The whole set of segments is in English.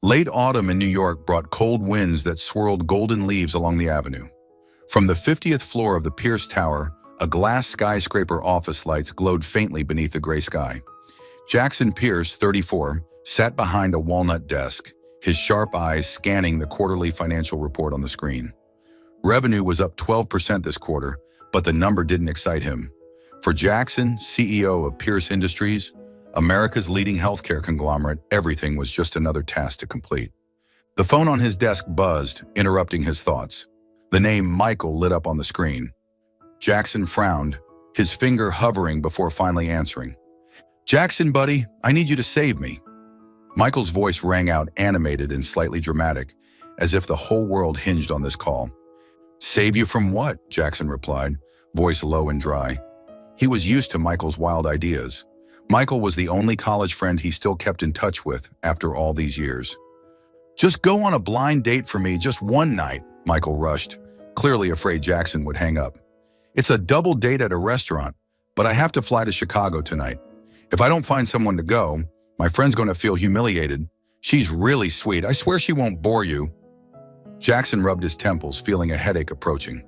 Late autumn in New York brought cold winds that swirled golden leaves along the avenue. From the 50th floor of the Pierce Tower, a glass skyscraper office lights glowed faintly beneath the gray sky. Jackson Pierce, 34, sat behind a walnut desk, his sharp eyes scanning the quarterly financial report on the screen. Revenue was up 12% this quarter, but the number didn't excite him. For Jackson, CEO of Pierce Industries, America's leading healthcare conglomerate, everything was just another task to complete. The phone on his desk buzzed, interrupting his thoughts. The name Michael lit up on the screen. Jackson frowned, his finger hovering before finally answering. "Jackson, buddy, I need you to save me." Michael's voice rang out, animated and slightly dramatic, as if the whole world hinged on this call. "Save you from what?" Jackson replied, voice low and dry. He was used to Michael's wild ideas. Michael was the only college friend he still kept in touch with after all these years. "Just go on a blind date for me just one night," Michael rushed, clearly afraid Jackson would hang up. "It's a double date at a restaurant, but I have to fly to Chicago tonight. If I don't find someone to go, my friend's going to feel humiliated. She's really sweet. I swear she won't bore you." Jackson rubbed his temples, feeling a headache approaching.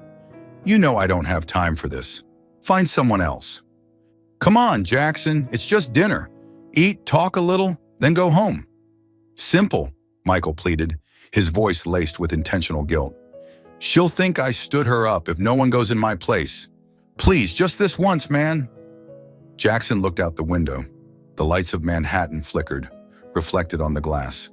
"You know I don't have time for this. Find someone else." "Come on, Jackson, it's just dinner. Eat, talk a little, then go home." "Simple," Michael pleaded, his voice laced with intentional guilt. "She'll think I stood her up if no one goes in my place. Please, just this once, man." Jackson looked out the window. The lights of Manhattan flickered, reflected on the glass.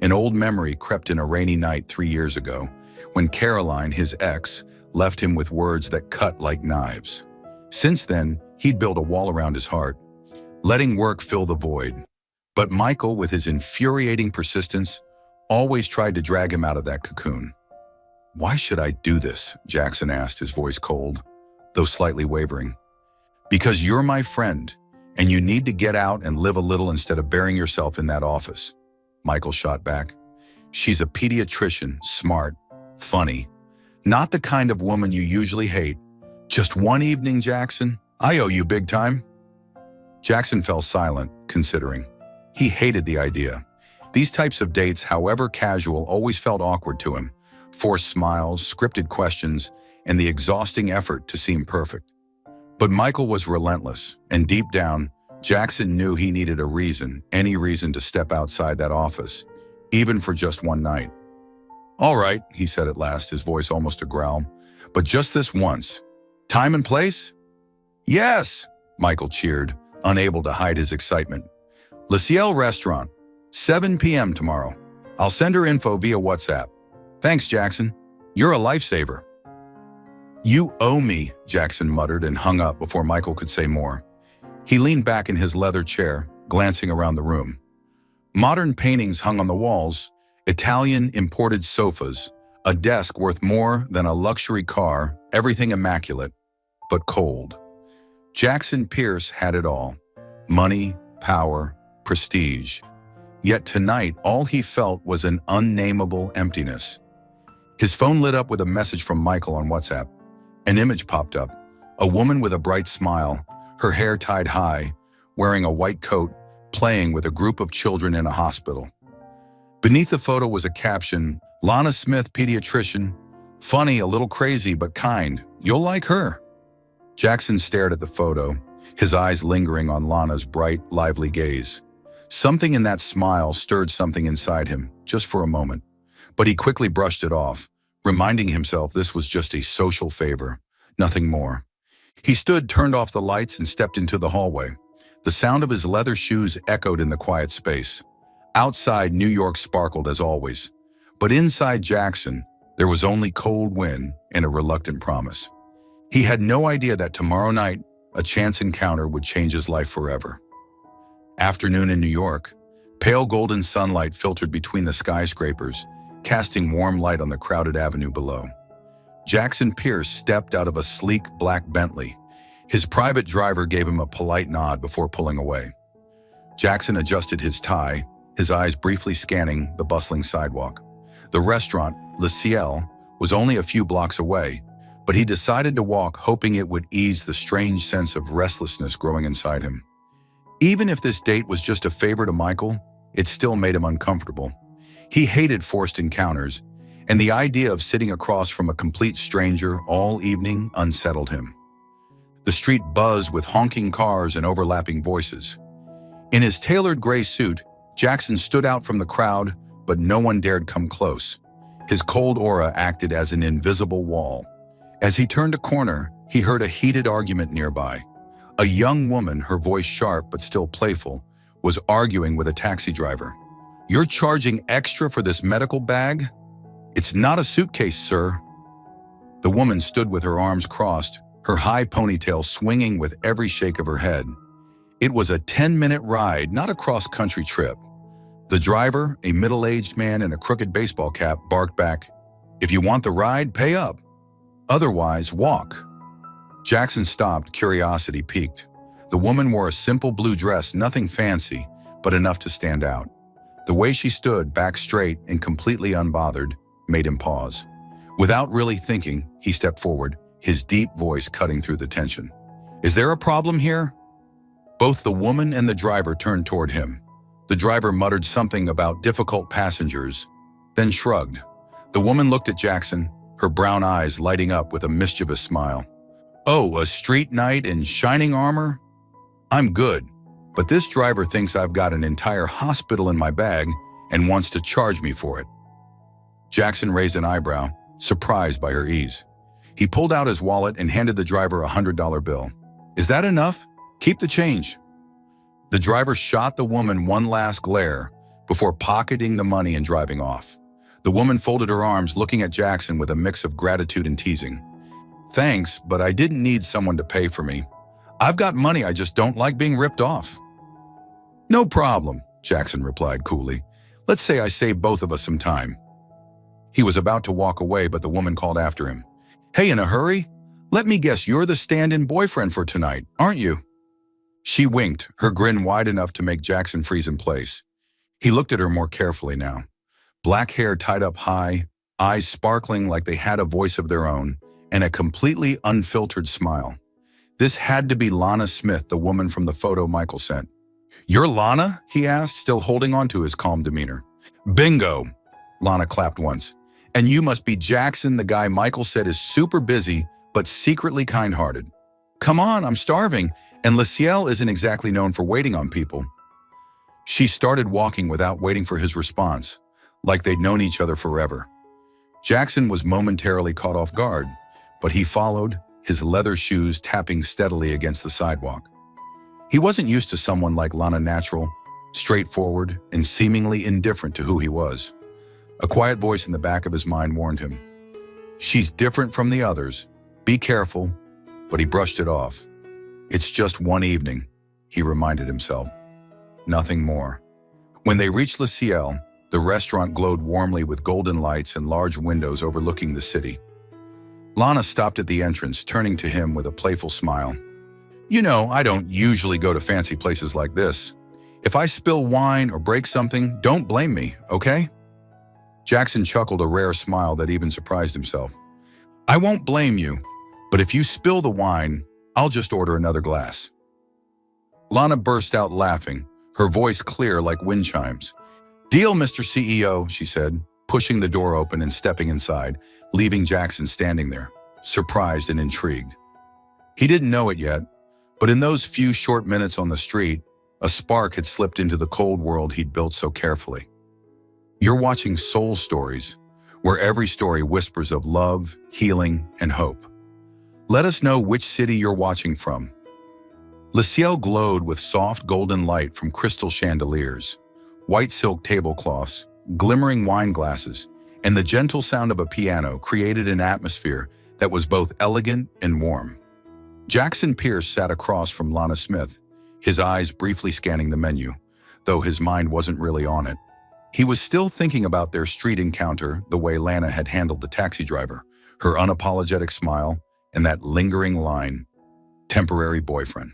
An old memory crept in a rainy night 3 years ago, when Caroline, his ex, left him with words that cut like knives. Since then, he'd built a wall around his heart, letting work fill the void. But Michael, with his infuriating persistence, always tried to drag him out of that cocoon. "Why should I do this?" Jackson asked, his voice cold, though slightly wavering. "Because you're my friend, and you need to get out and live a little instead of burying yourself in that office," Michael shot back. "She's a pediatrician, smart, funny. Not the kind of woman you usually hate. Just one evening, Jackson. I owe you big time." Jackson fell silent, considering. He hated the idea. These types of dates, however casual, always felt awkward to him. Forced smiles, scripted questions, and the exhausting effort to seem perfect. But Michael was relentless, and deep down, Jackson knew he needed a reason, any reason to step outside that office, even for just one night. "All right," he said at last, his voice almost a growl, "but just this once. Time and place?" "Yes," Michael cheered, unable to hide his excitement. "Le Ciel Restaurant, 7 p.m. tomorrow. I'll send her info via WhatsApp. Thanks, Jackson. You're a lifesaver." "You owe me," Jackson muttered and hung up before Michael could say more. He leaned back in his leather chair, glancing around the room. Modern paintings hung on the walls, Italian imported sofas, a desk worth more than a luxury car, everything immaculate, but cold. Jackson Pierce had it all: money, power, prestige. Yet tonight, all he felt was an unnameable emptiness. His phone lit up with a message from Michael on WhatsApp. An image popped up, a woman with a bright smile, her hair tied high, wearing a white coat, playing with a group of children in a hospital. Beneath the photo was a caption, "Lana Smith, pediatrician. Funny, a little crazy, but kind. You'll like her." Jackson stared at the photo, his eyes lingering on Lana's bright, lively gaze. Something in that smile stirred something inside him, just for a moment. But he quickly brushed it off, reminding himself this was just a social favor, nothing more. He stood, turned off the lights, and stepped into the hallway. The sound of his leather shoes echoed in the quiet space. Outside, New York sparkled as always. But inside Jackson, there was only cold wind and a reluctant promise. He had no idea that tomorrow night, a chance encounter would change his life forever. Afternoon in New York, pale golden sunlight filtered between the skyscrapers, casting warm light on the crowded avenue below. Jackson Pierce stepped out of a sleek black Bentley. His private driver gave him a polite nod before pulling away. Jackson adjusted his tie, his eyes briefly scanning the bustling sidewalk. The restaurant, Le Ciel, was only a few blocks away, but he decided to walk, hoping it would ease the strange sense of restlessness growing inside him. Even if this date was just a favor to Michael, it still made him uncomfortable. He hated forced encounters, and the idea of sitting across from a complete stranger all evening unsettled him. The street buzzed with honking cars and overlapping voices. In his tailored gray suit, Jackson stood out from the crowd, but no one dared come close. His cold aura acted as an invisible wall. As he turned a corner, he heard a heated argument nearby. A young woman, her voice sharp but still playful, was arguing with a taxi driver. "You're charging extra for this medical bag? It's not a suitcase, sir." The woman stood with her arms crossed, her high ponytail swinging with every shake of her head. It was a 10-minute ride, not a cross-country trip. The driver, a middle-aged man in a crooked baseball cap, barked back, "If you want the ride, pay up. Otherwise, walk." Jackson stopped, curiosity piqued. The woman wore a simple blue dress, nothing fancy, but enough to stand out. The way she stood, back straight and completely unbothered, made him pause. Without really thinking, he stepped forward, his deep voice cutting through the tension. "Is there a problem here?" Both the woman and the driver turned toward him. The driver muttered something about difficult passengers, then shrugged. The woman looked at Jackson, her brown eyes lighting up with a mischievous smile. "Oh, a street knight in shining armor? I'm good, but this driver thinks I've got an entire hospital in my bag and wants to charge me for it." Jackson raised an eyebrow, surprised by her ease. He pulled out his wallet and handed the driver a $100 bill. "Is that enough? Keep the change." The driver shot the woman one last glare before pocketing the money and driving off. The woman folded her arms, looking at Jackson with a mix of gratitude and teasing. "Thanks, but I didn't need someone to pay for me. I've got money, I just don't like being ripped off." "No problem," Jackson replied coolly. "Let's say I saved both of us some time." He was about to walk away, but the woman called after him. "Hey, in a hurry? Let me guess, you're the stand-in boyfriend for tonight, aren't you?" She winked, her grin wide enough to make Jackson freeze in place. He looked at her more carefully now. Black hair tied up high, eyes sparkling like they had a voice of their own, and a completely unfiltered smile. This had to be Lana Smith, the woman from the photo Michael sent. "You're Lana?" he asked, still holding on to his calm demeanor. "Bingo!" Lana clapped once. "And you must be Jackson, the guy Michael said is super busy, but secretly kind-hearted. Come on, I'm starving, and Luciel isn't exactly known for waiting on people." She started walking without waiting for his response, like they'd known each other forever. Jackson was momentarily caught off guard, but he followed, his leather shoes tapping steadily against the sidewalk. He wasn't used to someone like Lana, natural, straightforward, and seemingly indifferent to who he was. A quiet voice in the back of his mind warned him. "She's different from the others. Be careful," but he brushed it off. "It's just one evening," he reminded himself. Nothing more. When they reached Luciel, the restaurant glowed warmly with golden lights and large windows overlooking the city. Lana stopped at the entrance, turning to him with a playful smile. "You know, I don't usually go to fancy places like this. If I spill wine or break something, don't blame me, okay?" Jackson chuckled, a rare smile that even surprised himself. "I won't blame you, but if you spill the wine, I'll just order another glass." Lana burst out laughing, her voice clear like wind chimes. "Deal, Mr. CEO," she said, pushing the door open and stepping inside, leaving Jackson standing there, surprised and intrigued. He didn't know it yet, but in those few short minutes on the street, a spark had slipped into the cold world he'd built so carefully. You're watching Soul Stories, where every story whispers of love, healing, and hope. Let us know which city you're watching from. Luciel glowed with soft golden light from crystal chandeliers, white silk tablecloths, glimmering wine glasses, and the gentle sound of a piano created an atmosphere that was both elegant and warm. Jackson Pierce sat across from Lana Smith, his eyes briefly scanning the menu, though his mind wasn't really on it. He was still thinking about their street encounter, the way Lana had handled the taxi driver, her unapologetic smile, and that lingering line, "temporary boyfriend."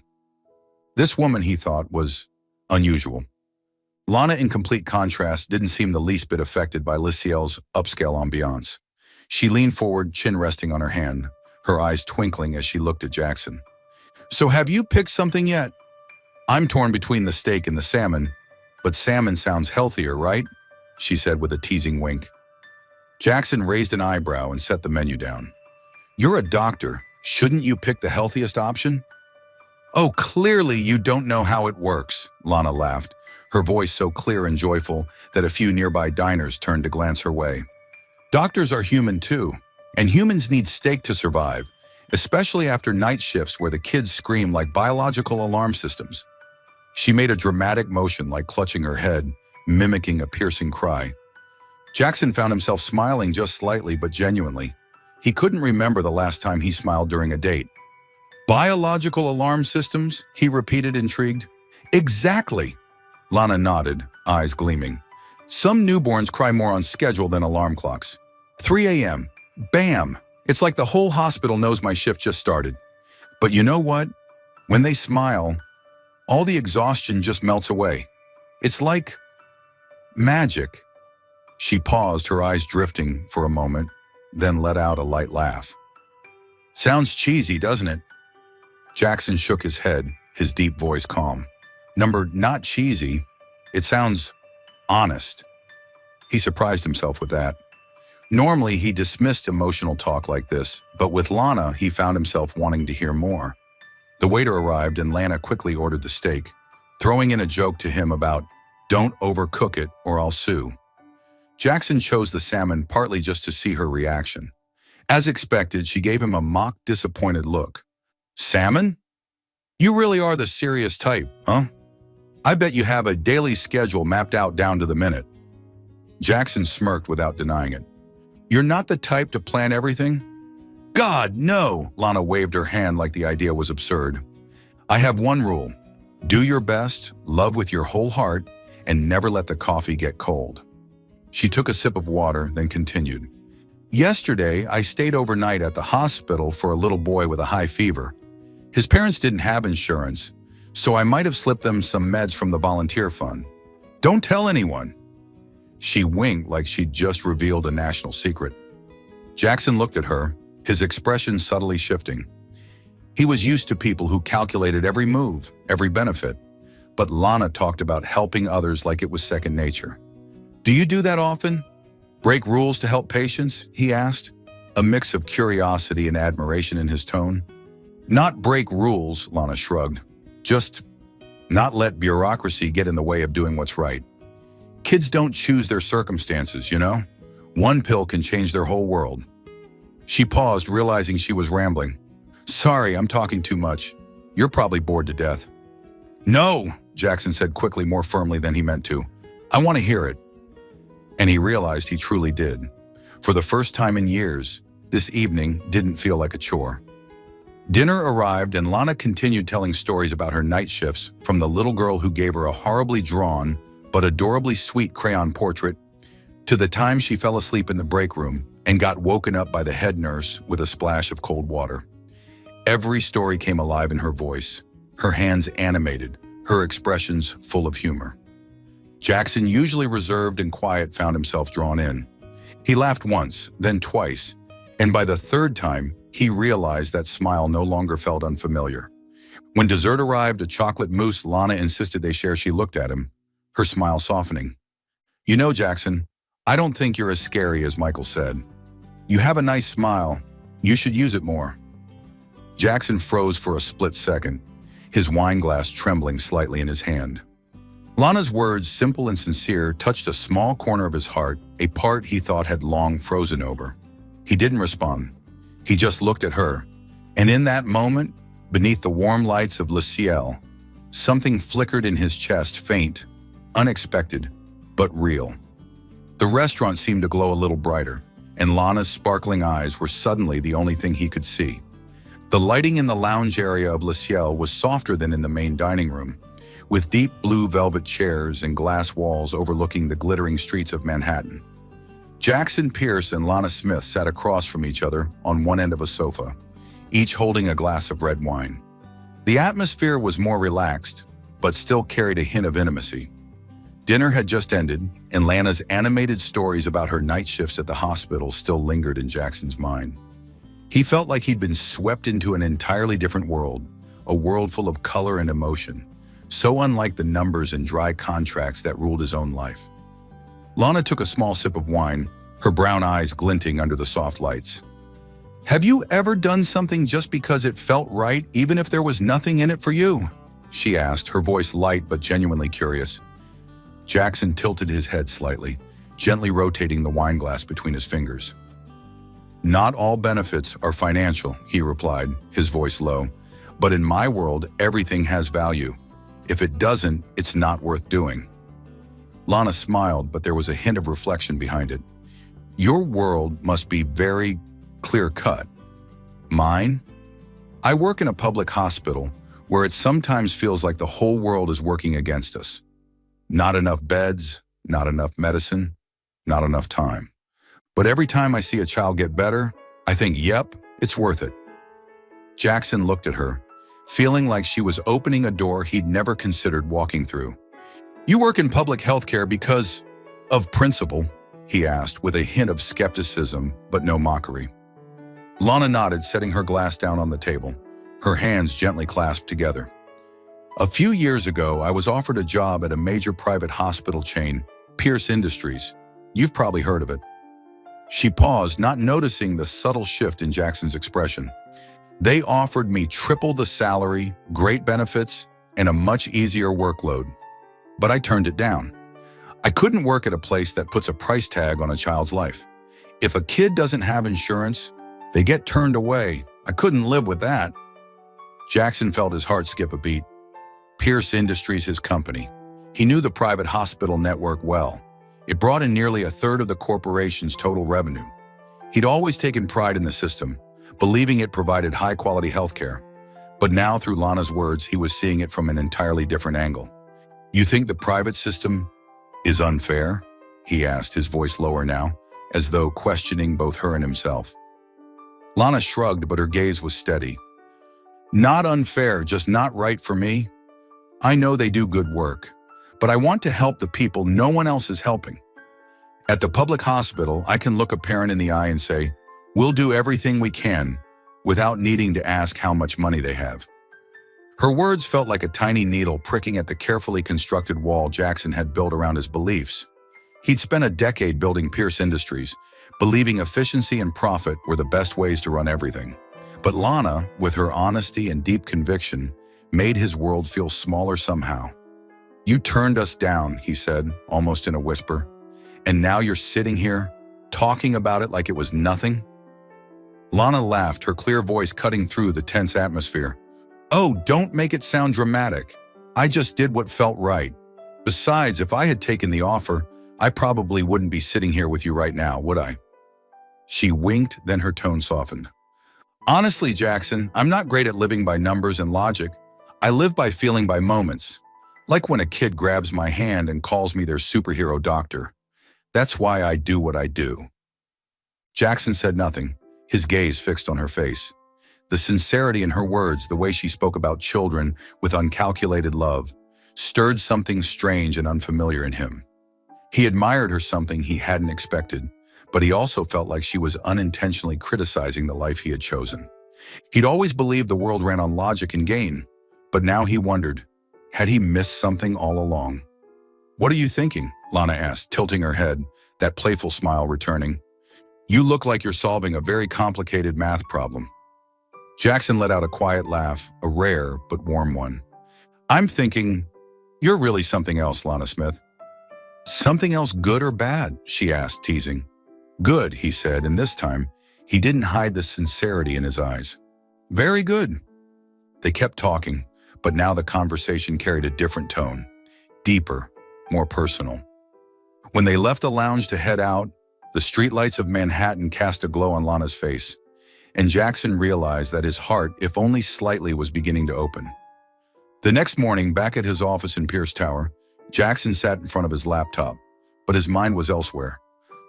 This woman, he thought, was unusual. Lana, in complete contrast, didn't seem the least bit affected by Luciel's upscale ambiance. She leaned forward, chin resting on her hand, her eyes twinkling as she looked at Jackson. "So have you picked something yet? I'm torn between the steak and the salmon, but salmon sounds healthier, right?" she said with a teasing wink. Jackson raised an eyebrow and set the menu down. You're a doctor. Shouldn't you pick the healthiest option? Oh, clearly you don't know how it works, Lana laughed, her voice so clear and joyful that a few nearby diners turned to glance her way. Doctors are human too, and humans need steak to survive, especially after night shifts where the kids scream like biological alarm systems. She made a dramatic motion like clutching her head, mimicking a piercing cry. Jackson found himself smiling just slightly but genuinely. He couldn't remember the last time he smiled during a date. Biological alarm systems? He repeated, intrigued. Exactly. Lana nodded, eyes gleaming. Some newborns cry more on schedule than alarm clocks. 3 a.m. Bam! It's like the whole hospital knows my shift just started. But you know what? When they smile, all the exhaustion just melts away. It's like magic. She paused, her eyes drifting for a moment, then let out a light laugh. Sounds cheesy, doesn't it? Jackson shook his head, his deep voice calm. Not cheesy. It sounds honest. He surprised himself with that. Normally, he dismissed emotional talk like this, but with Lana, he found himself wanting to hear more. The waiter arrived and Lana quickly ordered the steak, throwing in a joke to him about, "Don't overcook it or I'll sue." Jackson chose the salmon partly just to see her reaction. As expected, she gave him a mock disappointed look. Salmon? You really are the serious type, huh? I bet you have a daily schedule mapped out down to the minute. Jackson smirked without denying it. You're not the type to plan everything? God, no! Lana waved her hand like the idea was absurd. I have one rule. Do your best, love with your whole heart, and never let the coffee get cold. She took a sip of water, then continued. Yesterday, I stayed overnight at the hospital for a little boy with a high fever. His parents didn't have insurance, so I might have slipped them some meds from the volunteer fund. Don't tell anyone. She winked like she'd just revealed a national secret. Jackson looked at her, his expression subtly shifting. He was used to people who calculated every move, every benefit, but Lana talked about helping others like it was second nature. Do you do that often? Break rules to help patients? He asked, a mix of curiosity and admiration in his tone. Not break rules, Lana shrugged. Just not let bureaucracy get in the way of doing what's right. Kids don't choose their circumstances, you know? One pill can change their whole world. She paused, realizing she was rambling. Sorry, I'm talking too much. You're probably bored to death. No, Jackson said quickly, more firmly than he meant to. I want to hear it. And he realized he truly did. For the first time in years, this evening didn't feel like a chore. Dinner arrived and Lana continued telling stories about her night shifts, from the little girl who gave her a horribly drawn but adorably sweet crayon portrait to the time she fell asleep in the break room and got woken up by the head nurse with a splash of cold water. Every story came alive in her voice, her hands animated, her expressions full of humor. Jackson, usually reserved and quiet, found himself drawn in. He laughed once, then twice, and by the third time, he realized that smile no longer felt unfamiliar. When dessert arrived, a chocolate mousse Lana insisted they share, she looked at him, her smile softening. You know, Jackson, I don't think you're as scary as Michael said. You have a nice smile. You should use it more. Jackson froze for a split second, his wine glass trembling slightly in his hand. Lana's words, simple and sincere, touched a small corner of his heart, a part he thought had long frozen over. He didn't respond. He just looked at her, and in that moment, beneath the warm lights of Le Ciel, something flickered in his chest, faint, unexpected, but real. The restaurant seemed to glow a little brighter, and Lana's sparkling eyes were suddenly the only thing he could see. The lighting in the lounge area of Le Ciel was softer than in the main dining room, with deep blue velvet chairs and glass walls overlooking the glittering streets of Manhattan. Jackson Pierce and Lana Smith sat across from each other on one end of a sofa, each holding a glass of red wine. The atmosphere was more relaxed, but still carried a hint of intimacy. Dinner had just ended, and Lana's animated stories about her night shifts at the hospital still lingered in Jackson's mind. He felt like he'd been swept into an entirely different world, a world full of color and emotion, so unlike the numbers and dry contracts that ruled his own life. Lana took a small sip of wine, her brown eyes glinting under the soft lights. Have you ever done something just because it felt right, even if there was nothing in it for you? She asked, her voice light but genuinely curious. Jackson tilted his head slightly, gently rotating the wine glass between his fingers. Not all benefits are financial, he replied, his voice low. But in my world, everything has value. If it doesn't, it's not worth doing. Lana smiled, but there was a hint of reflection behind it. Your world must be very clear-cut. Mine? I work in a public hospital where it sometimes feels like the whole world is working against us. Not enough beds, not enough medicine, not enough time. But every time I see a child get better, I think, yep, it's worth it. Jackson looked at her, feeling like she was opening a door he'd never considered walking through. You work in public healthcare because of principle? He asked, with a hint of skepticism, but no mockery. Lana nodded, setting her glass down on the table, her hands gently clasped together. A few years ago, I was offered a job at a major private hospital chain, Pierce Industries. You've probably heard of it. She paused, not noticing the subtle shift in Jackson's expression. They offered me triple the salary, great benefits, and a much easier workload. But I turned it down. I couldn't work at a place that puts a price tag on a child's life. If a kid doesn't have insurance, they get turned away. I couldn't live with that. Jackson felt his heart skip a beat. Pierce Industries, his company. He knew the private hospital network well. It brought in nearly a third of the corporation's total revenue. He'd always taken pride in the system, believing it provided high-quality healthcare. But now, through Lana's words, he was seeing it from an entirely different angle. You think the private system is unfair? He asked, his voice lower now, as though questioning both her and himself. Lana shrugged, but her gaze was steady. Not unfair, just not right for me. I know they do good work, but I want to help the people no one else is helping. At the public hospital, I can look a parent in the eye and say, we'll do everything we can, without needing to ask how much money they have. Her words felt like a tiny needle pricking at the carefully constructed wall Jackson had built around his beliefs. He'd spent a decade building Pierce Industries, believing efficiency and profit were the best ways to run everything. But Lana, with her honesty and deep conviction, made his world feel smaller somehow. You turned us down, he said, almost in a whisper. And now you're sitting here, talking about it like it was nothing? Lana laughed, her clear voice cutting through the tense atmosphere. Oh, don't make it sound dramatic. I just did what felt right. Besides, if I had taken the offer, I probably wouldn't be sitting here with you right now, would I? She winked, then her tone softened. Honestly, Jackson, I'm not great at living by numbers and logic. I live by feeling by moments. Like when a kid grabs my hand and calls me their superhero doctor. That's why I do what I do. Jackson said nothing, his gaze fixed on her face. The sincerity in her words, the way she spoke about children with uncalculated love, stirred something strange and unfamiliar in him. He admired her something he hadn't expected, but he also felt like she was unintentionally criticizing the life he had chosen. He'd always believed the world ran on logic and gain, but now he wondered, had he missed something all along? What are you thinking? Lana asked, tilting her head, that playful smile returning. You look like you're solving a very complicated math problem. Jackson let out a quiet laugh, a rare but warm one. I'm thinking, you're really something else, Lana Smith. Something else good or bad? She asked, teasing. Good, he said, and this time, he didn't hide the sincerity in his eyes. Very good. They kept talking, but now the conversation carried a different tone, deeper, more personal. When they left the lounge to head out, the streetlights of Manhattan cast a glow on Lana's face, and Jackson realized that his heart, if only slightly, was beginning to open. The next morning, back at his office in Pierce Tower, Jackson sat in front of his laptop, but his mind was elsewhere.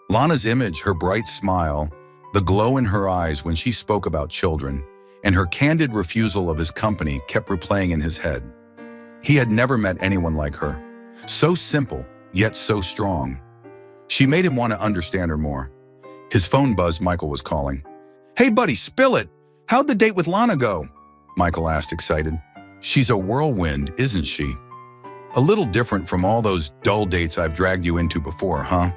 Lana's image, her bright smile, the glow in her eyes when she spoke about children, and her candid refusal of his company kept replaying in his head. He had never met anyone like her. So simple, yet so strong. She made him want to understand her more. His phone buzzed. Michael was calling. Hey buddy, spill it! How'd the date with Lana go? Michael asked, excited. She's a whirlwind, isn't she? A little different from all those dull dates I've dragged you into before, huh?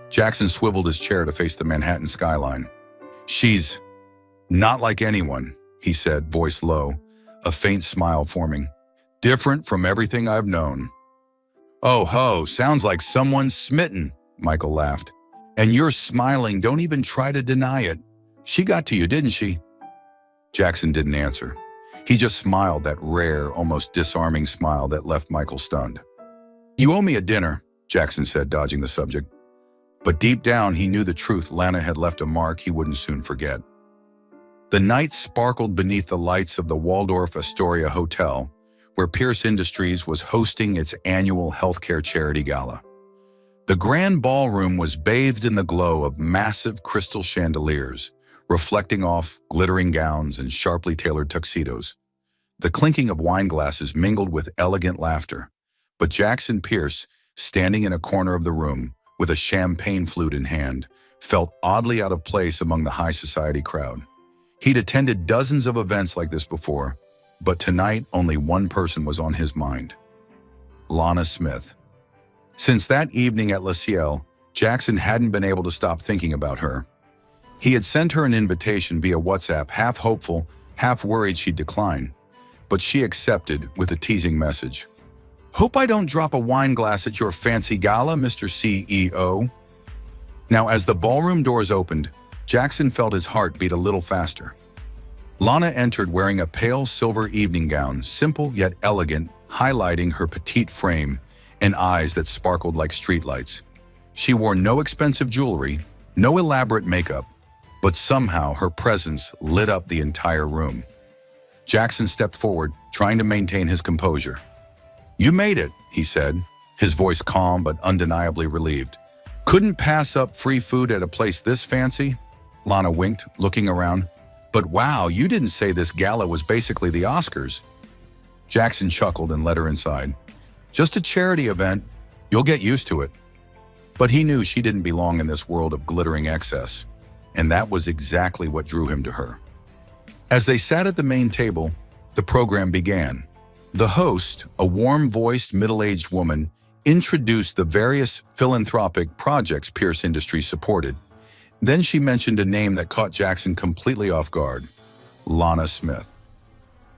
Jackson swiveled his chair to face the Manhattan skyline. She's not like anyone, he said, voice low, a faint smile forming. Different from everything I've known. Oh ho, sounds like someone's smitten, Michael laughed. And you're smiling, don't even try to deny it. She got to you, didn't she? Jackson didn't answer. He just smiled, that rare, almost disarming smile that left Michael stunned. You owe me a dinner, Jackson said, dodging the subject. But deep down, he knew the truth. Lana had left a mark he wouldn't soon forget. The night sparkled beneath the lights of the Waldorf Astoria Hotel, where Pierce Industries was hosting its annual healthcare charity gala. The grand ballroom was bathed in the glow of massive crystal chandeliers, reflecting off glittering gowns and sharply tailored tuxedos. The clinking of wine glasses mingled with elegant laughter, but Jackson Pierce, standing in a corner of the room with a champagne flute in hand, felt oddly out of place among the high society crowd. He'd attended dozens of events like this before, but tonight only one person was on his mind: Lana Smith. Since that evening at Le Ciel, Jackson hadn't been able to stop thinking about her. He had sent her an invitation via WhatsApp, half hopeful, half worried she'd decline, but she accepted with a teasing message. Hope I don't drop a wine glass at your fancy gala, Mr. CEO. Now, as the ballroom doors opened, Jackson felt his heart beat a little faster. Lana entered wearing a pale silver evening gown, simple yet elegant, highlighting her petite frame and eyes that sparkled like streetlights. She wore no expensive jewelry, no elaborate makeup, but somehow her presence lit up the entire room. Jackson stepped forward, trying to maintain his composure. You made it, he said, his voice calm but undeniably relieved. Couldn't pass up free food at a place this fancy? Lana winked, looking around. But wow, you didn't say this gala was basically the Oscars. Jackson chuckled and led her inside. Just a charity event. You'll get used to it. But he knew she didn't belong in this world of glittering excess, and that was exactly what drew him to her. As they sat at the main table, the program began. The host, a warm-voiced, middle-aged woman, introduced the various philanthropic projects Pierce Industries supported. Then she mentioned a name that caught Jackson completely off guard: Lana Smith.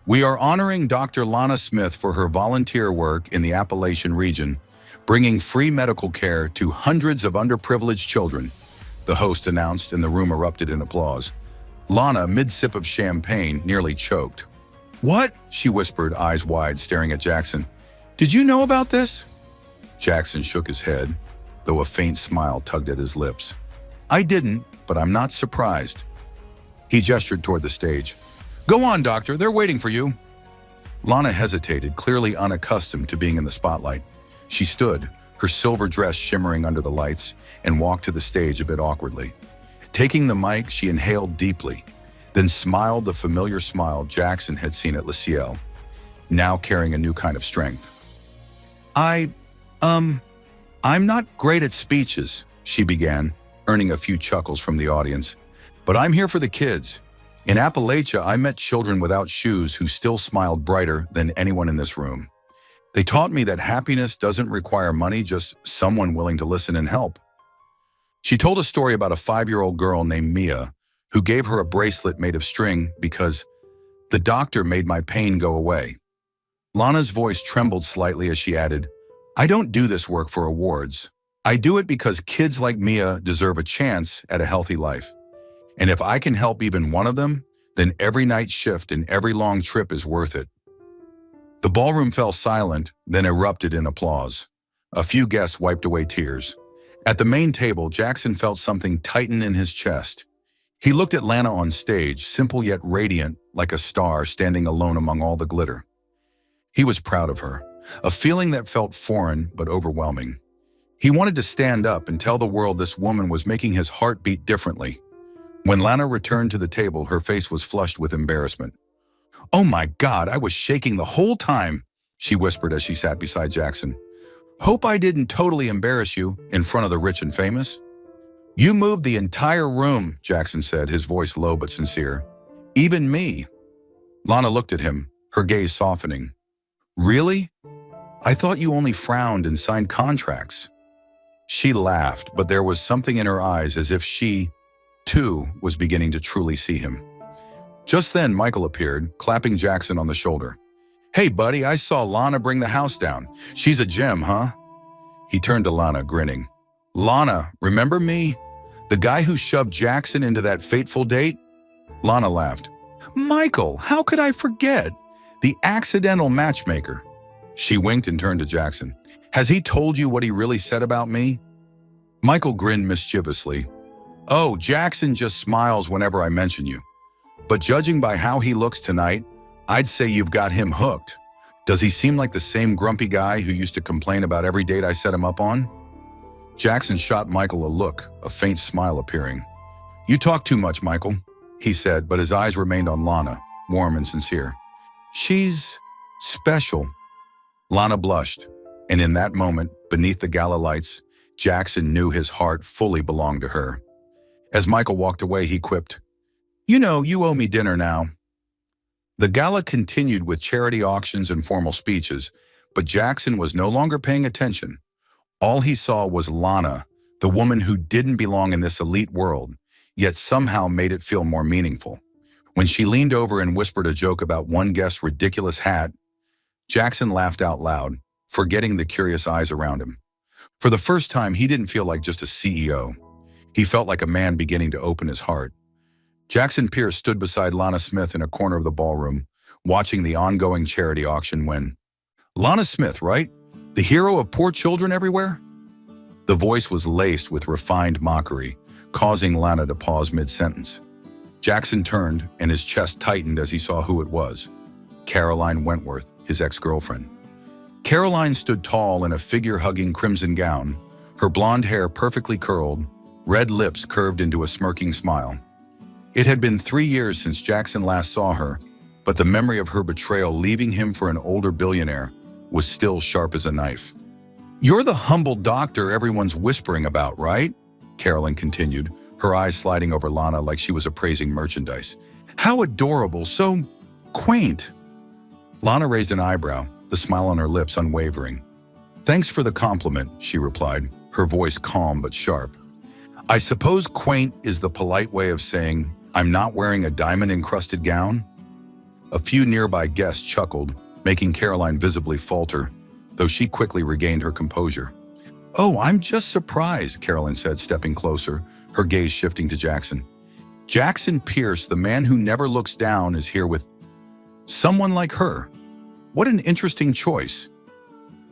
We are honoring Dr. Lana Smith for her volunteer work in the Appalachian region, bringing free medical care to hundreds of underprivileged children, the host announced, and the room erupted in applause. Lana, mid-sip of champagne, nearly choked. What? She whispered, eyes wide, staring at Jackson. Did you know about this? Jackson shook his head, though a faint smile tugged at his lips. I didn't, but I'm not surprised. He gestured toward the stage. Go on, doctor, they're waiting for you. Lana hesitated, clearly unaccustomed to being in the spotlight. She stood, her silver dress shimmering under the lights, and walked to the stage a bit awkwardly. Taking the mic, she inhaled deeply, then smiled the familiar smile Jackson had seen at Le Ciel, now carrying a new kind of strength. I'm not great at speeches, she began, earning a few chuckles from the audience. But I'm here for the kids. In Appalachia, I met children without shoes who still smiled brighter than anyone in this room. They taught me that happiness doesn't require money, just someone willing to listen and help. She told a story about a 5-year-old girl named Mia who gave her a bracelet made of string because the doctor made my pain go away. Lana's voice trembled slightly as she added, I don't do this work for awards. I do it because kids like Mia deserve a chance at a healthy life. And if I can help even one of them, then every night shift and every long trip is worth it. The ballroom fell silent, then erupted in applause. A few guests wiped away tears. At the main table, Jackson felt something tighten in his chest. He looked at Lana on stage, simple yet radiant, like a star standing alone among all the glitter. He was proud of her, a feeling that felt foreign but overwhelming. He wanted to stand up and tell the world this woman was making his heart beat differently. When Lana returned to the table, her face was flushed with embarrassment. Oh my God, I was shaking the whole time, she whispered as she sat beside Jackson. Hope I didn't totally embarrass you in front of the rich and famous. You moved the entire room, Jackson said, his voice low but sincere. Even me. Lana looked at him, her gaze softening. Really? I thought you only frowned and signed contracts." She laughed, but there was something in her eyes as if she, too, was beginning to truly see him. Just then, Michael appeared, clapping Jackson on the shoulder. "Hey, buddy, I saw Lana bring the house down. She's a gem, huh?" He turned to Lana, grinning. "Lana, remember me? The guy who shoved Jackson into that fateful date?" Lana laughed. "Michael, how could I forget? The accidental matchmaker." She winked and turned to Jackson. "Has he told you what he really said about me?" Michael grinned mischievously. "Oh, Jackson just smiles whenever I mention you. But judging by how he looks tonight, I'd say you've got him hooked. Does he seem like the same grumpy guy who used to complain about every date I set him up on?" Jackson shot Michael a look, a faint smile appearing. "You talk too much, Michael," he said, but his eyes remained on Lana, warm and sincere. "She's special." Lana blushed, and in that moment, beneath the gala lights, Jackson knew his heart fully belonged to her. As Michael walked away, he quipped, "You know, you owe me dinner now." The gala continued with charity auctions and formal speeches, but Jackson was no longer paying attention. All he saw was Lana, the woman who didn't belong in this elite world, yet somehow made it feel more meaningful. When she leaned over and whispered a joke about one guest's ridiculous hat, Jackson laughed out loud, forgetting the curious eyes around him. For the first time, he didn't feel like just a CEO. He felt like a man beginning to open his heart. Jackson Pierce stood beside Lana Smith in a corner of the ballroom, watching the ongoing charity auction when, "Lana Smith, right? The hero of poor children everywhere?" The voice was laced with refined mockery, causing Lana to pause mid-sentence. Jackson turned, and his chest tightened as he saw who it was. Caroline Wentworth, his ex-girlfriend. Caroline stood tall in a figure-hugging crimson gown, her blonde hair perfectly curled, red lips curved into a smirking smile. It had been 3 years since Jackson last saw her, but the memory of her betrayal leaving him for an older billionaire was still sharp as a knife. "You're the humble doctor everyone's whispering about, right?" Caroline continued, her eyes sliding over Lana like she was appraising merchandise. "How adorable, so quaint." Lana raised an eyebrow, the smile on her lips unwavering. "Thanks for the compliment," she replied, her voice calm but sharp. "I suppose quaint is the polite way of saying, I'm not wearing a diamond-encrusted gown?" A few nearby guests chuckled, making Caroline visibly falter, though she quickly regained her composure. "Oh, I'm just surprised," Caroline said, stepping closer, her gaze shifting to Jackson. "Jackson Pierce, the man who never looks down, is here with someone like her. What an interesting choice."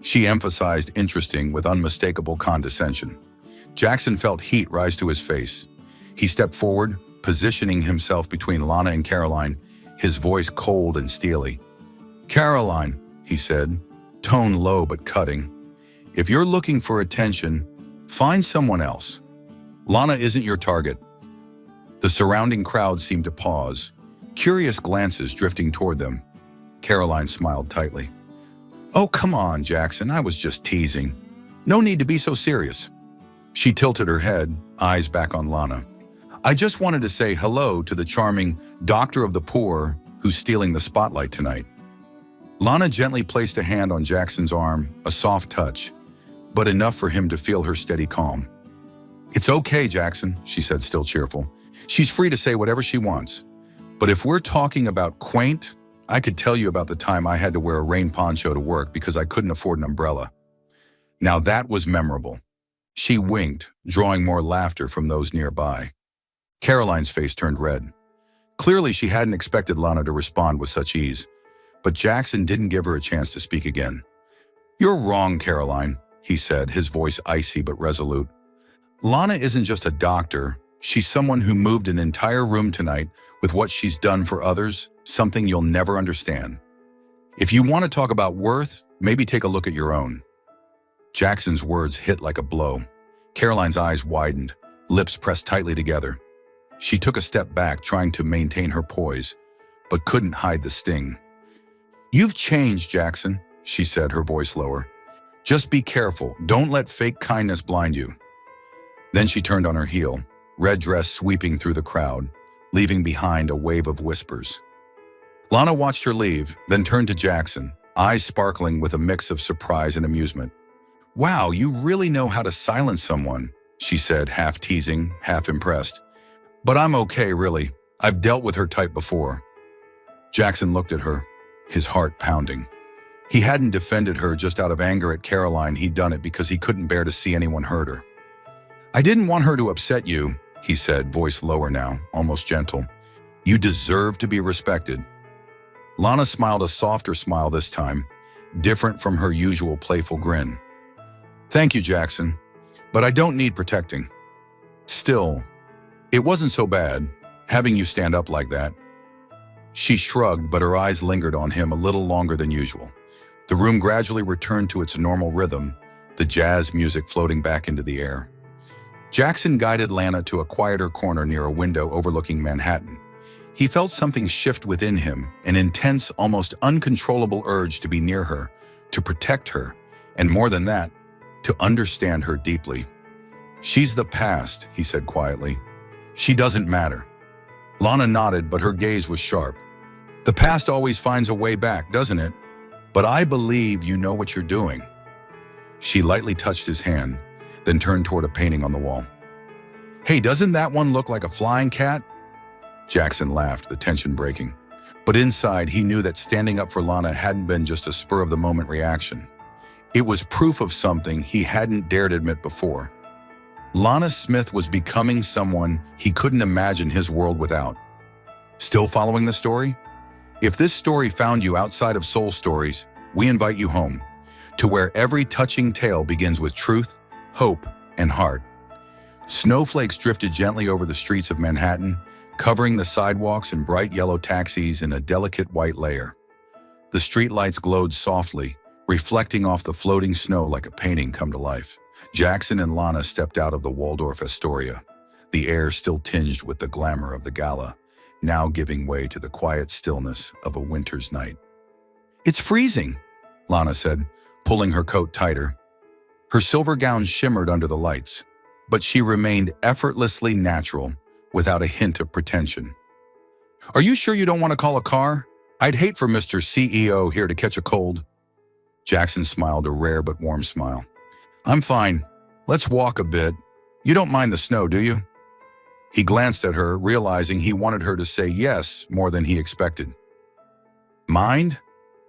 She emphasized interesting with unmistakable condescension. Jackson felt heat rise to his face. He stepped forward, positioning himself between Lana and Caroline, his voice cold and steely. "Caroline," he said, tone low but cutting, "if you're looking for attention, find someone else. Lana isn't your target." The surrounding crowd seemed to pause, curious glances drifting toward them. Caroline smiled tightly. "Oh, come on, Jackson, I was just teasing. No need to be so serious." She tilted her head, eyes back on Lana. "I just wanted to say hello to the charming doctor of the poor who's stealing the spotlight tonight." Lana gently placed a hand on Jackson's arm, a soft touch, but enough for him to feel her steady calm. "It's okay, Jackson," she said, still cheerful. "She's free to say whatever she wants. But if we're talking about quaint, I could tell you about the time I had to wear a rain poncho to work because I couldn't afford an umbrella. Now that was memorable." She winked, drawing more laughter from those nearby. Caroline's face turned red. Clearly, she hadn't expected Lana to respond with such ease, but Jackson didn't give her a chance to speak again. "You're wrong, Caroline," he said, his voice icy but resolute. "Lana isn't just a doctor. She's someone who moved an entire room tonight with what she's done for others, something you'll never understand. If you want to talk about worth, maybe take a look at your own." Jackson's words hit like a blow. Caroline's eyes widened, lips pressed tightly together. She took a step back, trying to maintain her poise, but couldn't hide the sting. "You've changed, Jackson," she said, her voice lower. "Just be careful. Don't let fake kindness blind you." Then she turned on her heel, red dress sweeping through the crowd, leaving behind a wave of whispers. Lana watched her leave, then turned to Jackson, eyes sparkling with a mix of surprise and amusement. "Wow, you really know how to silence someone," she said, half teasing, half impressed. "But I'm okay, really. I've dealt with her type before." Jackson looked at her, his heart pounding. He hadn't defended her just out of anger at Caroline, he'd done it because he couldn't bear to see anyone hurt her. "I didn't want her to upset you," he said, voice lower now, almost gentle. "You deserve to be respected." Lana smiled a softer smile this time, different from her usual playful grin. "Thank you, Jackson, but I don't need protecting. Still, it wasn't so bad, having you stand up like that." She shrugged, but her eyes lingered on him a little longer than usual. The room gradually returned to its normal rhythm, the jazz music floating back into the air. Jackson guided Lana to a quieter corner near a window overlooking Manhattan. He felt something shift within him, an intense, almost uncontrollable urge to be near her, to protect her, and more than that, to understand her deeply. "She's the past," he said quietly. "She doesn't matter." Lana nodded, but her gaze was sharp. "The past always finds a way back, doesn't it? But I believe you know what you're doing." She lightly touched his hand, then turned toward a painting on the wall. "Hey, doesn't that one look like a flying cat?" Jackson laughed, the tension breaking. But inside, he knew that standing up for Lana hadn't been just a spur-of-the-moment reaction. It was proof of something he hadn't dared admit before. Lana Smith was becoming someone he couldn't imagine his world without. Still following the story? If this story found you outside of Soul Stories, we invite you home, to where every touching tale begins with truth, hope, and heart. Snowflakes drifted gently over the streets of Manhattan, covering the sidewalks and bright yellow taxis in a delicate white layer. The streetlights glowed softly, reflecting off the floating snow like a painting come to life. Jackson and Lana stepped out of the Waldorf Astoria, the air still tinged with the glamour of the gala, now giving way to the quiet stillness of a winter's night. "It's freezing," Lana said, pulling her coat tighter. Her silver gown shimmered under the lights, but she remained effortlessly natural, without a hint of pretension. "Are you sure you don't want to call a car? I'd hate for Mr. CEO here to catch a cold." Jackson smiled, a rare but warm smile. "I'm fine. Let's walk a bit. You don't mind the snow, do you?" He glanced at her, realizing he wanted her to say yes more than he expected. "Mind?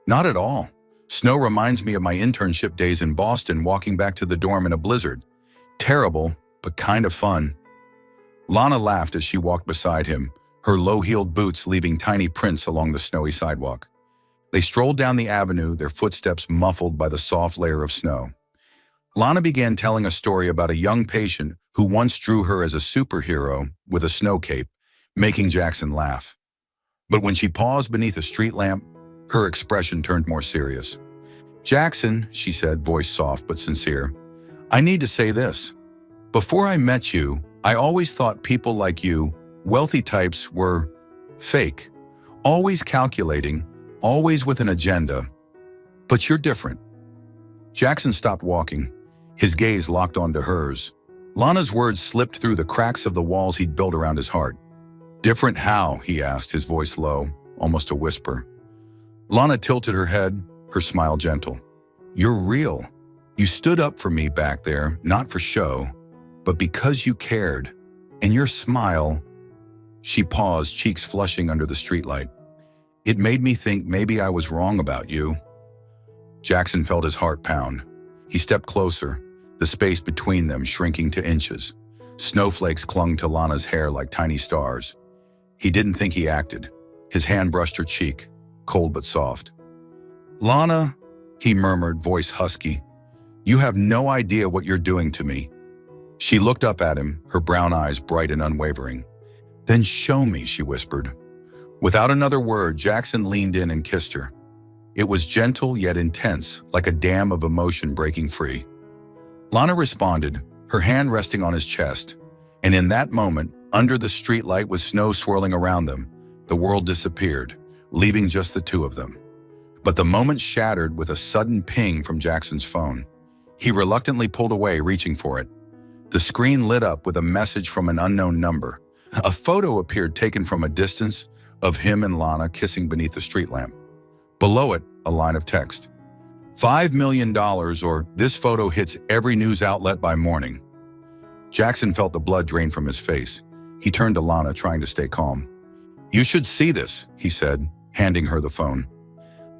Not at all. Snow reminds me of my internship days in Boston, walking back to the dorm in a blizzard. Terrible, but kind of fun." Lana laughed as she walked beside him, her low-heeled boots leaving tiny prints along the snowy sidewalk. They strolled down the avenue, their footsteps muffled by the soft layer of snow. Lana began telling a story about a young patient who once drew her as a superhero with a snow cape, making Jackson laugh. But when she paused beneath a street lamp, her expression turned more serious. "Jackson," she said, voice soft but sincere, "I need to say this. Before I met you, I always thought people like you, wealthy types, were fake, always calculating, always with an agenda. But you're different." Jackson stopped walking, his gaze locked onto hers. Lana's words slipped through the cracks of the walls he'd built around his heart. "Different how?" he asked, his voice low, almost a whisper. Lana tilted her head, her smile gentle. "You're real. You stood up for me back there, not for show, but because you cared. And your smile—" She paused, cheeks flushing under the streetlight. "It made me think maybe I was wrong about you." Jackson felt his heart pound. He stepped closer, the space between them shrinking to inches. Snowflakes clung to Lana's hair like tiny stars. He didn't think he acted. His hand brushed her cheek, cold but soft. "Lana," he murmured, voice husky, "you have no idea what you're doing to me." She looked up at him, her brown eyes bright and unwavering. "Then show me," she whispered. Without another word, Jackson leaned in and kissed her. It was gentle yet intense, like a dam of emotion breaking free. Lana responded, her hand resting on his chest, and in that moment, under the streetlight with snow swirling around them, the world disappeared, leaving just the two of them. But the moment shattered with a sudden ping from Jackson's phone. He reluctantly pulled away, reaching for it. The screen lit up with a message from an unknown number. A photo appeared taken from a distance of him and Lana kissing beneath the street lamp. Below it, a line of text. $5 million or this photo hits every news outlet by morning. Jackson felt the blood drain from his face. He turned to Lana, trying to stay calm. You should see this, he said, handing her the phone.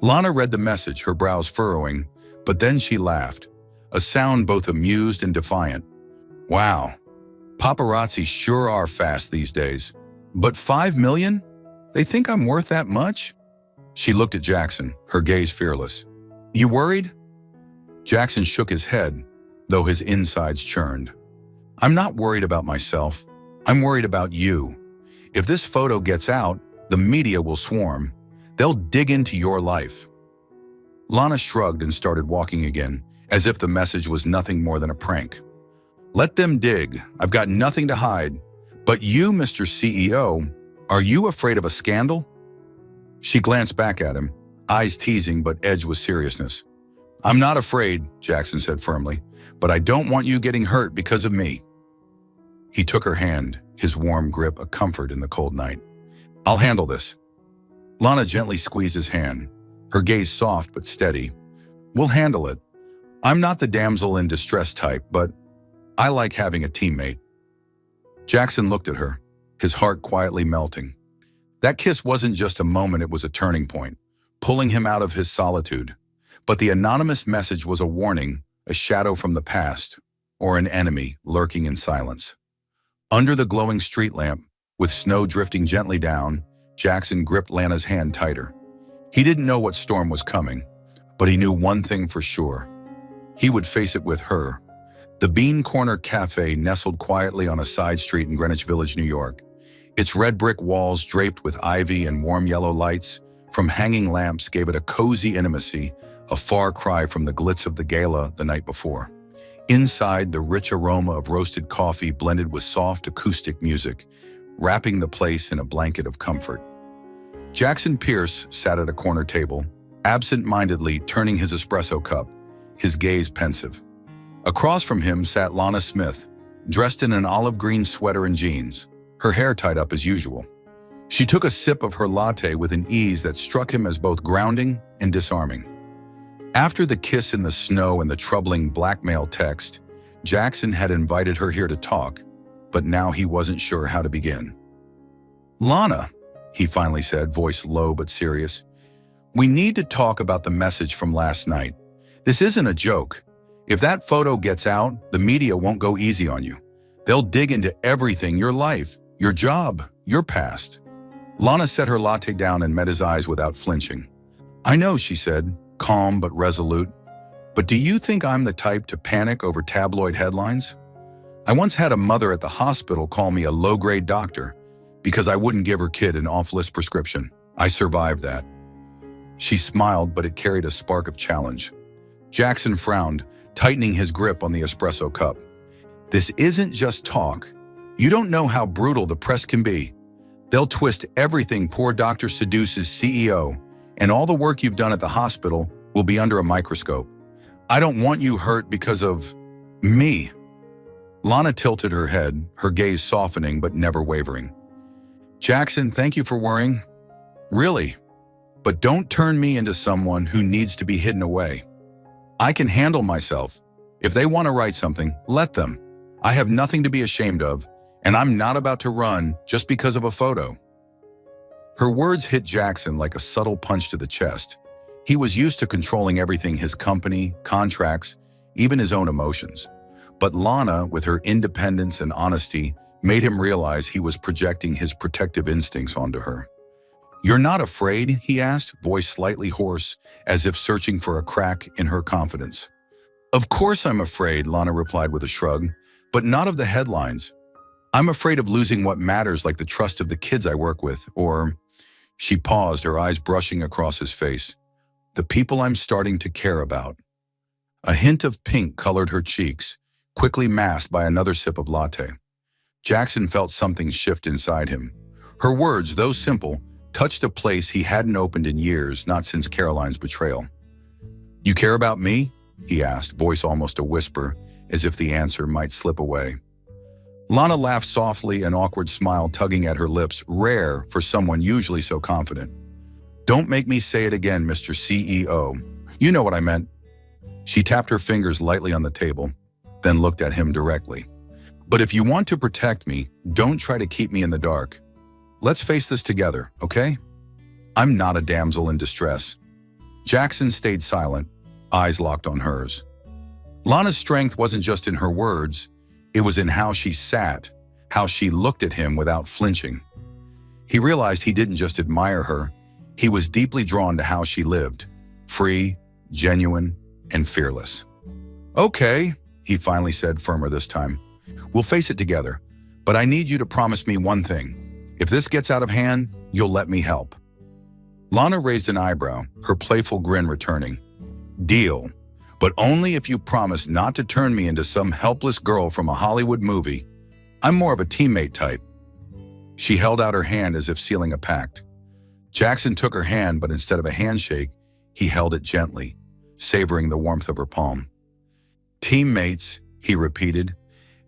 Lana read the message, her brows furrowing, but then she laughed, a sound both amused and defiant. Wow, paparazzi sure are fast these days. But $5 million? They think I'm worth that much? She looked at Jackson, her gaze fearless. You worried? Jackson shook his head, though his insides churned. I'm not worried about myself. I'm worried about you. If this photo gets out, the media will swarm. They'll dig into your life. Lana shrugged and started walking again, as if the message was nothing more than a prank. Let them dig. I've got nothing to hide. But you, Mr. CEO, are you afraid of a scandal? She glanced back at him, eyes teasing but edged with seriousness. I'm not afraid, Jackson said firmly, but I don't want you getting hurt because of me. He took her hand, his warm grip a comfort in the cold night. I'll handle this. Lana gently squeezed his hand, her gaze soft but steady. We'll handle it. I'm not the damsel in distress type, but I like having a teammate. Jackson looked at her, his heart quietly melting. That kiss wasn't just a moment, it was a turning point, pulling him out of his solitude. But the anonymous message was a warning, a shadow from the past, or an enemy lurking in silence. Under the glowing street lamp, with snow drifting gently down, Jackson gripped Lana's hand tighter. He didn't know what storm was coming, but he knew one thing for sure. He would face it with her. The Bean Corner Cafe nestled quietly on a side street in Greenwich Village, New York. Its red brick walls draped with ivy and warm yellow lights from hanging lamps gave it a cozy intimacy, a far cry from the glitz of the gala the night before. Inside, the rich aroma of roasted coffee blended with soft acoustic music, wrapping the place in a blanket of comfort. Jackson Pierce sat at a corner table, absent-mindedly turning his espresso cup, his gaze pensive. Across from him sat Lana Smith, dressed in an olive green sweater and jeans, her hair tied up as usual. She took a sip of her latte with an ease that struck him as both grounding and disarming. After the kiss in the snow and the troubling blackmail text, Jackson had invited her here to talk, but now he wasn't sure how to begin. Lana, he finally said, voice low but serious, we need to talk about the message from last night. This isn't a joke. If that photo gets out, the media won't go easy on you. They'll dig into everything, your life, your job, your past. Lana set her latte down and met his eyes without flinching. I know, she said, calm but resolute, but do you think I'm the type to panic over tabloid headlines? I once had a mother at the hospital call me a low-grade doctor because I wouldn't give her kid an off-list prescription. I survived that. She smiled, but it carried a spark of challenge. Jackson frowned, tightening his grip on the espresso cup. This isn't just talk. You don't know how brutal the press can be. They'll twist everything poor Dr. Seduce's CEO, and all the work you've done at the hospital will be under a microscope. I don't want you hurt because of me. Lana tilted her head, her gaze softening but never wavering. Jackson, thank you for worrying. Really. But don't turn me into someone who needs to be hidden away. I can handle myself. If they want to write something, let them. I have nothing to be ashamed of, and I'm not about to run just because of a photo. Her words hit Jackson like a subtle punch to the chest. He was used to controlling everything, his company, contracts, even his own emotions. But Lana, with her independence and honesty, made him realize he was projecting his protective instincts onto her. You're not afraid? He asked, voice slightly hoarse, as if searching for a crack in her confidence. Of course I'm afraid, Lana replied with a shrug, but not of the headlines. I'm afraid of losing what matters, like the trust of the kids I work with, or... She paused, her eyes brushing across his face. The people I'm starting to care about. A hint of pink colored her cheeks, quickly masked by another sip of latte. Jackson felt something shift inside him. Her words, though simple, touched a place he hadn't opened in years, not since Caroline's betrayal. You care about me? He asked, voice almost a whisper, as if the answer might slip away. Lana laughed softly, an awkward smile tugging at her lips, rare for someone usually so confident. Don't make me say it again, Mr. CEO. You know what I meant. She tapped her fingers lightly on the table, then looked at him directly. But if you want to protect me, don't try to keep me in the dark. Let's face this together, okay? I'm not a damsel in distress. Jackson stayed silent, eyes locked on hers. Lana's strength wasn't just in her words, it was in how she sat, how she looked at him without flinching. He realized he didn't just admire her, he was deeply drawn to how she lived, free, genuine, and fearless. Okay, he finally said, firmer this time. We'll face it together, but I need you to promise me one thing. If this gets out of hand, you'll let me help. Lana raised an eyebrow, her playful grin returning. Deal, but only if you promise not to turn me into some helpless girl from a Hollywood movie. I'm more of a teammate type. She held out her hand as if sealing a pact. Jackson took her hand, but instead of a handshake, he held it gently, savoring the warmth of her palm. Teammates, he repeated,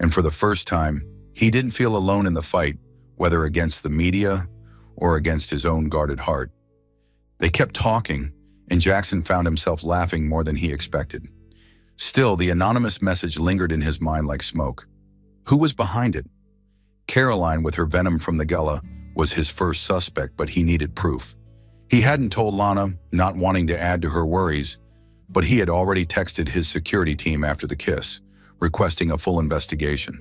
and for the first time, he didn't feel alone in the fight, whether against the media or against his own guarded heart. They kept talking, and Jackson found himself laughing more than he expected. Still, the anonymous message lingered in his mind like smoke. Who was behind it? Caroline, with her venom from the gala, was his first suspect, but he needed proof. He hadn't told Lana, not wanting to add to her worries, but he had already texted his security team after the kiss, requesting a full investigation.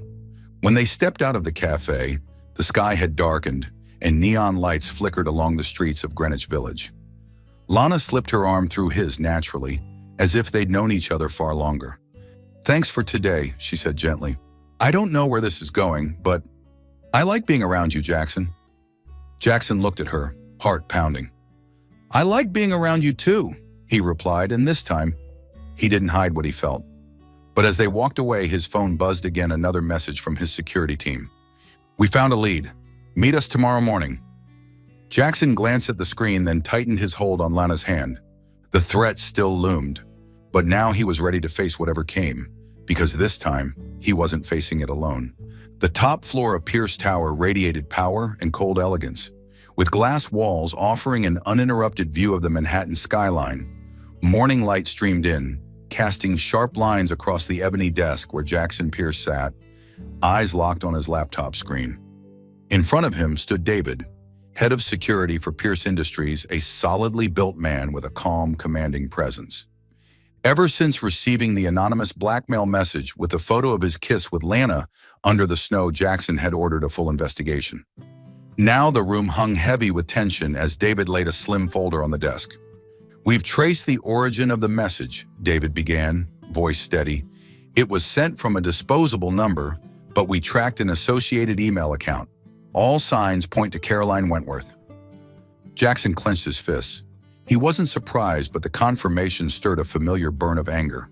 When they stepped out of the cafe, the sky had darkened and neon lights flickered along the streets of Greenwich Village. Lana slipped her arm through his naturally, as if they'd known each other far longer. Thanks for today, she said gently. I don't know where this is going, but I like being around you, Jackson. Jackson looked at her, heart pounding. I like being around you too, he replied, and this time, he didn't hide what he felt. But as they walked away, his phone buzzed again, another message from his security team. We found a lead. Meet us tomorrow morning. Jackson glanced at the screen, then tightened his hold on Lana's hand. The threat still loomed, but now he was ready to face whatever came, because this time, he wasn't facing it alone. The top floor of Pierce Tower radiated power and cold elegance, with glass walls offering an uninterrupted view of the Manhattan skyline. Morning light streamed in, casting sharp lines across the ebony desk where Jackson Pierce sat, eyes locked on his laptop screen. In front of him stood David, head of security for Pierce Industries, a solidly built man with a calm, commanding presence. Ever since receiving the anonymous blackmail message with the photo of his kiss with Lana under the snow, Jackson had ordered a full investigation. Now the room hung heavy with tension as David laid a slim folder on the desk. We've traced the origin of the message, David began, voice steady. It was sent from a disposable number, but we tracked an associated email account. All signs point to Caroline Wentworth. Jackson clenched his fists. He wasn't surprised, but the confirmation stirred a familiar burn of anger.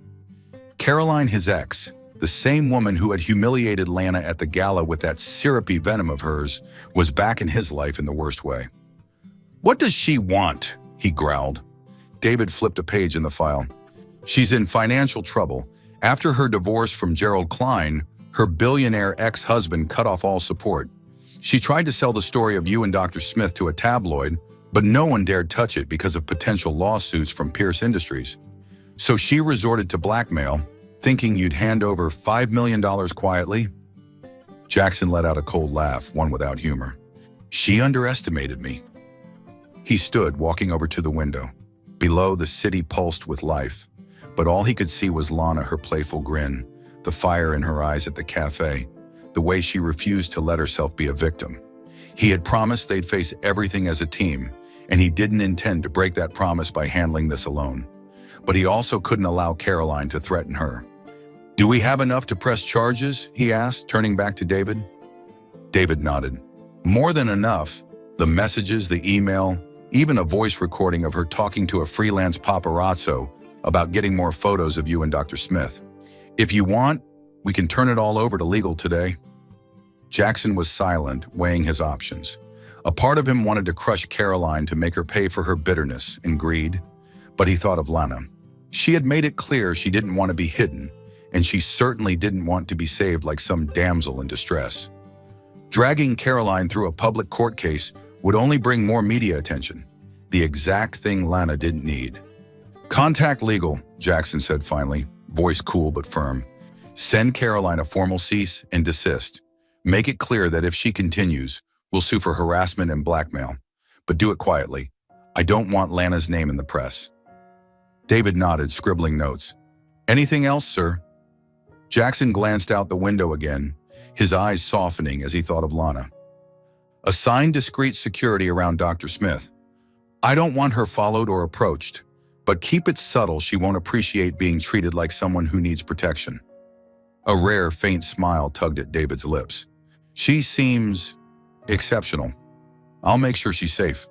Caroline, his ex, the same woman who had humiliated Lana at the gala with that syrupy venom of hers, was back in his life in the worst way. What does she want? He growled. David flipped a page in the file. She's in financial trouble. After her divorce from Gerald Klein, her billionaire ex-husband cut off all support. She tried to sell the story of you and Dr. Smith to a tabloid, but no one dared touch it because of potential lawsuits from Pierce Industries. So she resorted to blackmail, thinking you'd hand over $5 million quietly. Jackson let out a cold laugh, one without humor. She underestimated me. He stood, walking over to the window. Below, the city pulsed with life, but all he could see was Lana, her playful grin, the fire in her eyes at the cafe, the way she refused to let herself be a victim. He had promised they'd face everything as a team, and he didn't intend to break that promise by handling this alone. But he also couldn't allow Caroline to threaten her. Do we have enough to press charges? He asked, turning back to David. David nodded. More than enough. The messages, the email, even a voice recording of her talking to a freelance paparazzo about getting more photos of you and Dr. Smith. If you want, we can turn it all over to legal today. Jackson was silent, weighing his options. A part of him wanted to crush Caroline to make her pay for her bitterness and greed, but he thought of Lana. She had made it clear she didn't want to be hidden, and she certainly didn't want to be saved like some damsel in distress. Dragging Caroline through a public court case would only bring more media attention. The exact thing Lana didn't need. "Contact legal," Jackson said finally, voice cool but firm. "Send Caroline a formal cease and desist. Make it clear that if she continues, we'll sue for harassment and blackmail. But do it quietly. I don't want Lana's name in the press." David nodded, scribbling notes. "Anything else, sir?" Jackson glanced out the window again, his eyes softening as he thought of Lana. "Assign discreet security around Dr. Smith. I don't want her followed or approached, but keep it subtle. She won't appreciate being treated like someone who needs protection." A rare, faint smile tugged at David's lips. "She seems exceptional. I'll make sure she's safe."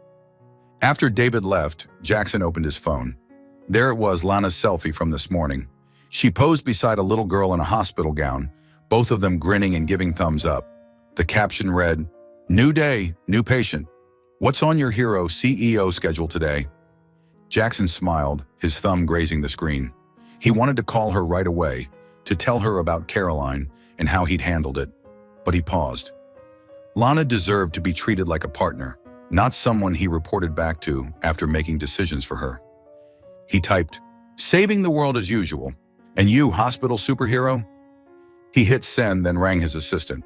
After David left, Jackson opened his phone. There it was, Lana's selfie from this morning. She posed beside a little girl in a hospital gown, both of them grinning and giving thumbs up. The caption read, "New day, new patient. What's on your hero CEO schedule today?" Jackson smiled, his thumb grazing the screen. He wanted to call her right away, to tell her about Caroline and how he'd handled it, but he paused. Lana deserved to be treated like a partner, not someone he reported back to after making decisions for her. He typed, "Saving the world as usual. And you, hospital superhero?" He hit send, then rang his assistant.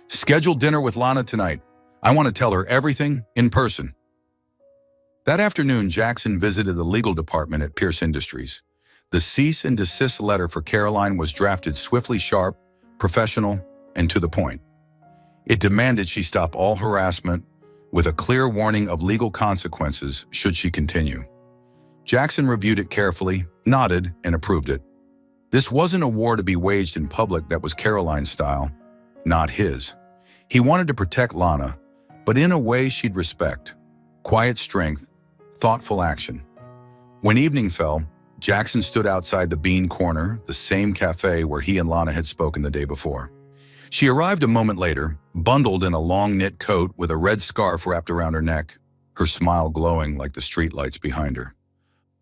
"Schedule dinner with Lana tonight. I want to tell her everything in person." That afternoon, Jackson visited the legal department at Pierce Industries. The cease and desist letter for Caroline was drafted swiftly, sharp, professional, and to the point. It demanded she stop all harassment, with a clear warning of legal consequences should she continue. Jackson reviewed it carefully, nodded, and approved it. This wasn't a war to be waged in public that was Caroline's style, not his. He wanted to protect Lana, but in a way she'd respect. Quiet strength, thoughtful action. When evening fell, Jackson stood outside the Bean Corner, the same cafe where he and Lana had spoken the day before. She arrived a moment later, bundled in a long knit coat with a red scarf wrapped around her neck, her smile glowing like the streetlights behind her.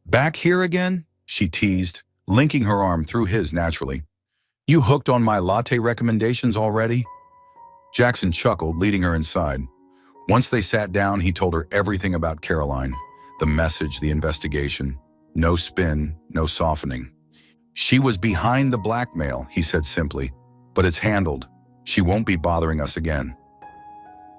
"Back here again?" she teased, linking her arm through his naturally. "You hooked on my latte recommendations already?" Jackson chuckled, leading her inside. Once they sat down, he told her everything about Caroline, the message, the investigation. No spin, no softening. "She was behind the blackmail," he said simply, "but it's handled. She won't be bothering us again."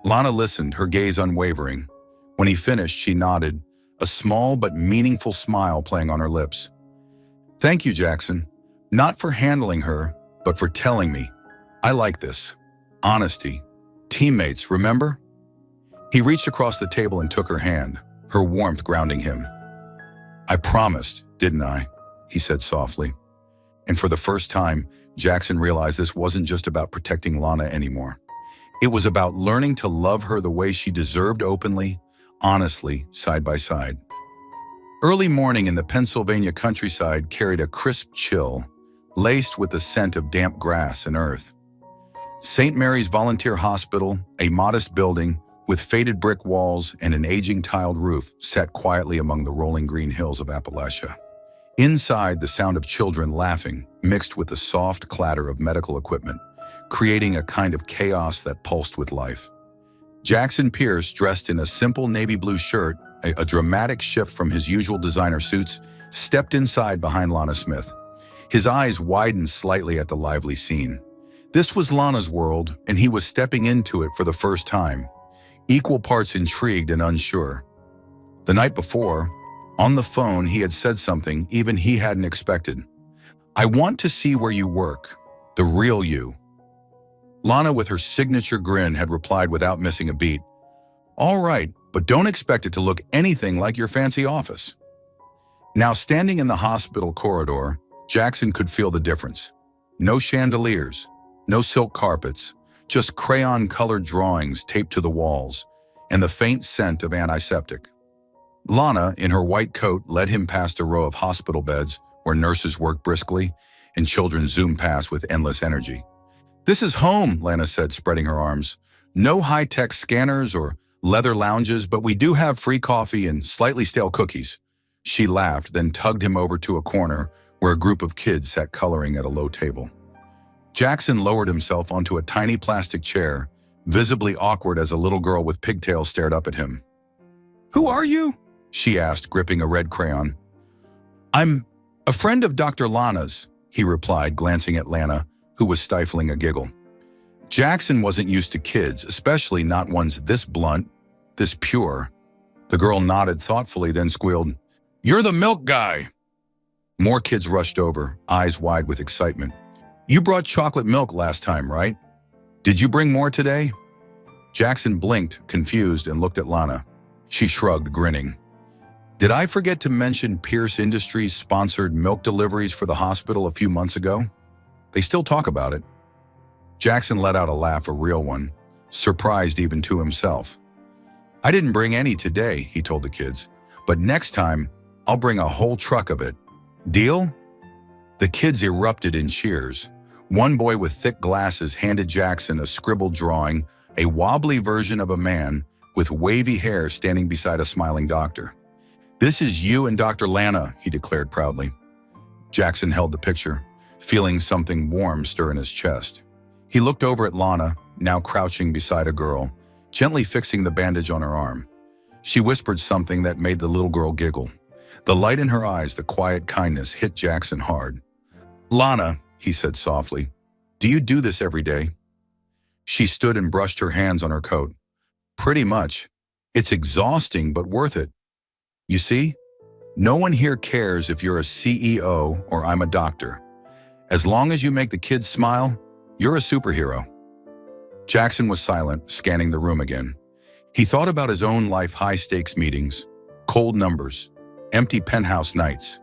Lana listened, her gaze unwavering. When he finished, she nodded, a small but meaningful smile playing on her lips. "Thank you, Jackson. Not for handling her, but for telling me. I like this. Honesty. Teammates, remember?" He reached across the table and took her hand, her warmth grounding him. "I promised, didn't I?" he said softly. And for the first time, Jackson realized this wasn't just about protecting Lana anymore. It was about learning to love her the way she deserved, openly, honestly, side by side. Early morning in the Pennsylvania countryside carried a crisp chill, laced with the scent of damp grass and earth. St. Mary's Volunteer Hospital, a modest building with faded brick walls and an aging tiled roof, sat quietly among the rolling green hills of Appalachia. Inside, the sound of children laughing mixed with the soft clatter of medical equipment, creating a kind of chaos that pulsed with life. Jackson Pierce, dressed in a simple navy blue shirt, a dramatic shift from his usual designer suits, stepped inside behind Lana Smith. His eyes widened slightly at the lively scene. This was Lana's world, and he was stepping into it for the first time, equal parts intrigued and unsure. The night before, on the phone, he had said something even he hadn't expected. "I want to see where you work, the real you." Lana, with her signature grin, had replied without missing a beat. "All right, but don't expect it to look anything like your fancy office." Now, standing in the hospital corridor, Jackson could feel the difference. No chandeliers, no silk carpets, just crayon-colored drawings taped to the walls, and the faint scent of antiseptic. Lana, in her white coat, led him past a row of hospital beds where nurses worked briskly and children zoomed past with endless energy. "This is home," Lana said, spreading her arms. "No high-tech scanners or leather lounges, but we do have free coffee and slightly stale cookies." She laughed, then tugged him over to a corner where a group of kids sat coloring at a low table. Jackson lowered himself onto a tiny plastic chair, visibly awkward as a little girl with pigtails stared up at him. "Who are you?" she asked, gripping a red crayon. I'm a friend of Dr. Lana's, he replied, glancing at Lana, who was stifling a giggle. Jackson wasn't used to kids, especially not ones this blunt, this pure. The girl nodded thoughtfully, then squealed, "You're the milk guy!" More kids rushed over, eyes wide with excitement. "You brought chocolate milk last time, right? Did you bring more today?" Jackson blinked, confused, and looked at Lana. She shrugged, grinning. "Did I forget to mention Pierce Industries sponsored milk deliveries for the hospital a few months ago? They still talk about it." Jackson let out a laugh, a real one, surprised even to himself. "I didn't bring any today," he told the kids, "but next time, I'll bring a whole truck of it. Deal?" The kids erupted in cheers. One boy with thick glasses handed Jackson a scribbled drawing, a wobbly version of a man with wavy hair standing beside a smiling doctor. "This is you and Dr. Lana," he declared proudly. Jackson held the picture, feeling something warm stir in his chest. He looked over at Lana, now crouching beside a girl, gently fixing the bandage on her arm. She whispered something that made the little girl giggle. The light in her eyes, the quiet kindness, hit Jackson hard. "Lana," he said softly, "do you do this every day?" She stood and brushed her hands on her coat. "Pretty much. It's exhausting, but worth it. You see, no one here cares if you're a CEO or I'm a doctor. As long as you make the kids smile, you're a superhero." Jackson was silent, scanning the room again. He thought about his own life high-stakes meetings, cold numbers, empty penthouse nights.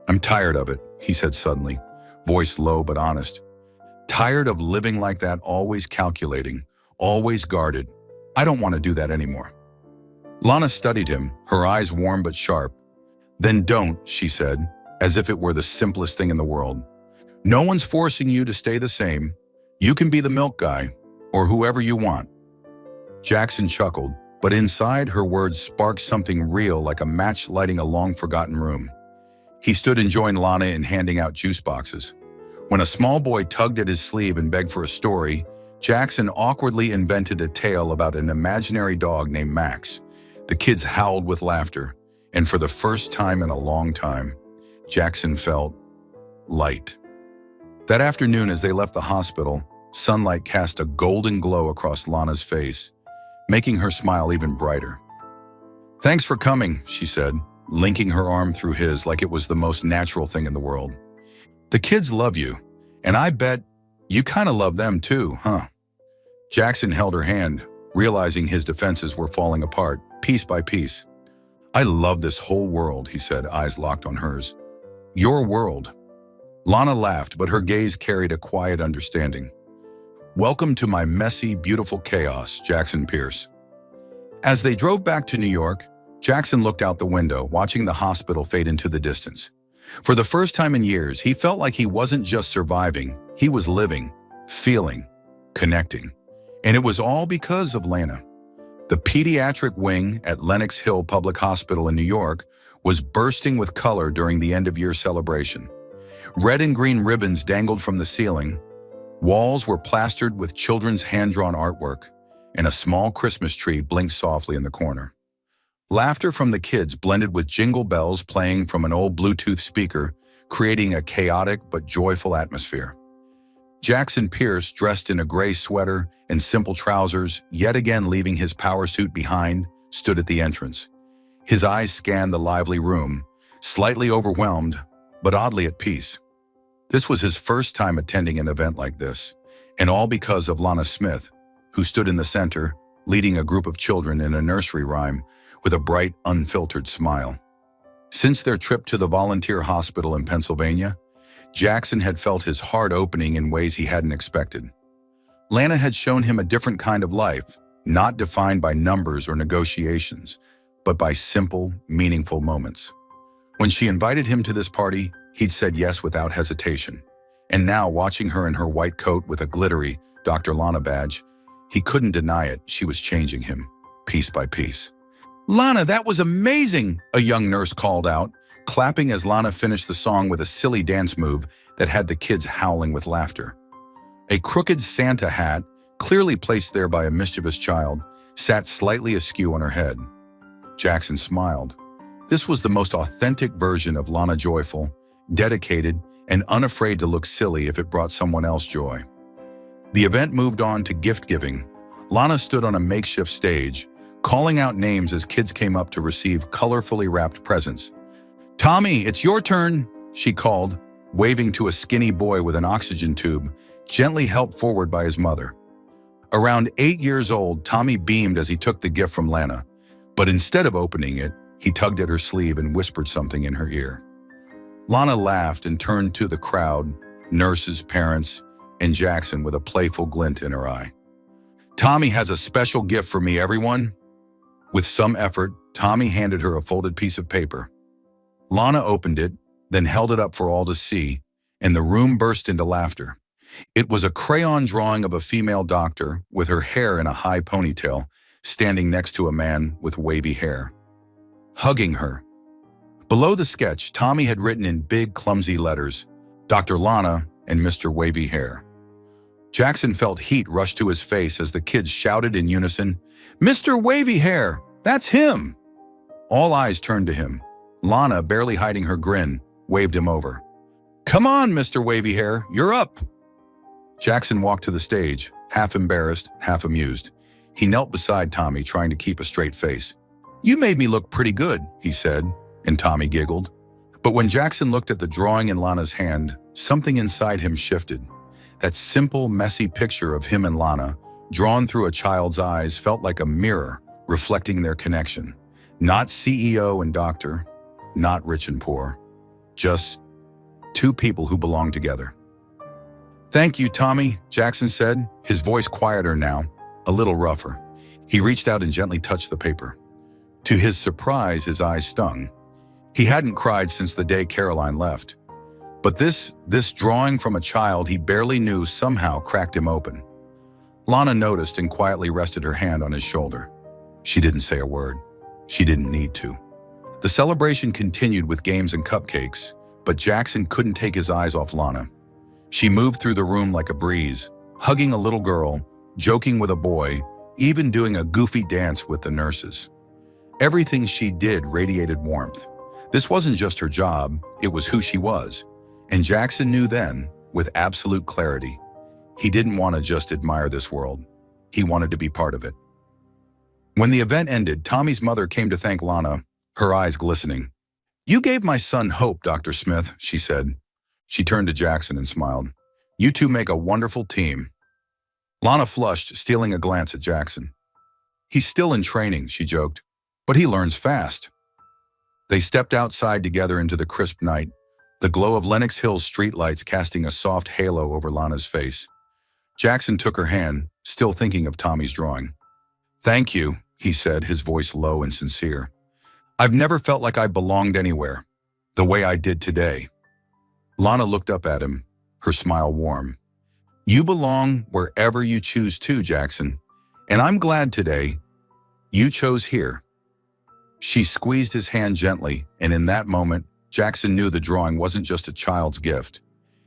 "I'm tired of it," he said suddenly, voice low but honest. "Tired of living like that, always calculating, always guarded. I don't want to do that anymore." Lana studied him, her eyes warm but sharp. "Then don't," she said, as if it were the simplest thing in the world. "No one's forcing you to stay the same. You can be the milk guy, or whoever you want." Jackson chuckled, but inside her words sparked something real, like a match lighting a long-forgotten room. He stood and joined Lana in handing out juice boxes. When a small boy tugged at his sleeve and begged for a story, Jackson awkwardly invented a tale about an imaginary dog named Max. The kids howled with laughter, and for the first time in a long time, Jackson felt light. That afternoon, as they left the hospital, sunlight cast a golden glow across Lana's face, making her smile even brighter. "Thanks for coming," she said, linking her arm through his like it was the most natural thing in the world. "The kids love you, and I bet you kind of love them too, huh?" Jackson held her hand, realizing his defenses were falling apart, piece by piece. "I love this whole world," he said, eyes locked on hers. "Your world." Lana laughed, but her gaze carried a quiet understanding. "Welcome to my messy, beautiful chaos, Jackson Pierce." As they drove back to New York, Jackson looked out the window, watching the hospital fade into the distance. For the first time in years, he felt like he wasn't just surviving, he was living, feeling, connecting. And it was all because of Lana. The pediatric wing at Lenox Hill Public Hospital in New York was bursting with color during the end-of-year celebration. Red and green ribbons dangled from the ceiling, walls were plastered with children's hand-drawn artwork, and a small Christmas tree blinked softly in the corner. Laughter from the kids blended with jingle bells playing from an old Bluetooth speaker, creating a chaotic but joyful atmosphere. Jackson Pierce, dressed in a gray sweater and simple trousers, yet again leaving his power suit behind, stood at the entrance. His eyes scanned the lively room, slightly overwhelmed, but oddly at peace. This was his first time attending an event like this, and all because of Lana Smith, who stood in the center, leading a group of children in a nursery rhyme with a bright, unfiltered smile. Since their trip to the volunteer hospital in Pennsylvania, Jackson had felt his heart opening in ways he hadn't expected. Lana had shown him a different kind of life, not defined by numbers or negotiations, but by simple, meaningful moments. When she invited him to this party, he'd said yes without hesitation. And now, watching her in her white coat with a glittery Dr. Lana badge, he couldn't deny it. She was changing him, piece by piece. "Lana, that was amazing!" a young nurse called out, clapping as Lana finished the song with a silly dance move that had the kids howling with laughter. A crooked Santa hat, clearly placed there by a mischievous child, sat slightly askew on her head. Jackson smiled. This was the most authentic version of Lana, joyful, dedicated, and unafraid to look silly if it brought someone else joy. The event moved on to gift-giving. Lana stood on a makeshift stage, calling out names as kids came up to receive colorfully wrapped presents. "Tommy, it's your turn," she called, waving to a skinny boy with an oxygen tube, gently helped forward by his mother. Around 8 years old, Tommy beamed as he took the gift from Lana, but instead of opening it, he tugged at her sleeve and whispered something in her ear. Lana laughed and turned to the crowd, nurses, parents, and Jackson with a playful glint in her eye. "Tommy has a special gift for me, everyone." With some effort, Tommy handed her a folded piece of paper. Lana opened it, then held it up for all to see, and the room burst into laughter. It was a crayon drawing of a female doctor with her hair in a high ponytail, standing next to a man with wavy hair, hugging her. Below the sketch, Tommy had written in big, clumsy letters, "Dr. Lana and Mr. Wavy Hair." Jackson felt heat rush to his face as the kids shouted in unison, "Mr. Wavy Hair, that's him!" All eyes turned to him. Lana, barely hiding her grin, waved him over. "Come on, Mr. Wavy Hair, you're up!" Jackson walked to the stage, half embarrassed, half amused. He knelt beside Tommy, trying to keep a straight face. "You made me look pretty good," he said, and Tommy giggled. But when Jackson looked at the drawing in Lana's hand, something inside him shifted. That simple, messy picture of him and Lana, drawn through a child's eyes, felt like a mirror reflecting their connection. Not CEO and doctor, not rich and poor, just two people who belong together. "Thank you, Tommy," Jackson said, his voice quieter now, a little rougher. He reached out and gently touched the paper. To his surprise, his eyes stung. He hadn't cried since the day Caroline left. But this drawing from a child he barely knew somehow cracked him open. Lana noticed and quietly rested her hand on his shoulder. She didn't say a word. She didn't need to. The celebration continued with games and cupcakes, but Jackson couldn't take his eyes off Lana. She moved through the room like a breeze, hugging a little girl, joking with a boy, even doing a goofy dance with the nurses. Everything she did radiated warmth. This wasn't just her job, it was who she was. And Jackson knew then, with absolute clarity, he didn't want to just admire this world. He wanted to be part of it. When the event ended, Tommy's mother came to thank Lana, her eyes glistening. "You gave my son hope, Dr. Smith," she said. She turned to Jackson and smiled. "You two make a wonderful team." Lana flushed, stealing a glance at Jackson. "He's still in training," she joked, "but he learns fast." They stepped outside together into the crisp night, the glow of Lenox Hill's streetlights casting a soft halo over Lana's face. Jackson took her hand, still thinking of Tommy's drawing. "Thank you," he said, his voice low and sincere. "I've never felt like I belonged anywhere, the way I did today." Lana looked up at him, her smile warm. "You belong wherever you choose to, Jackson, and I'm glad today you chose here." She squeezed his hand gently, and in that moment, Jackson knew the drawing wasn't just a child's gift.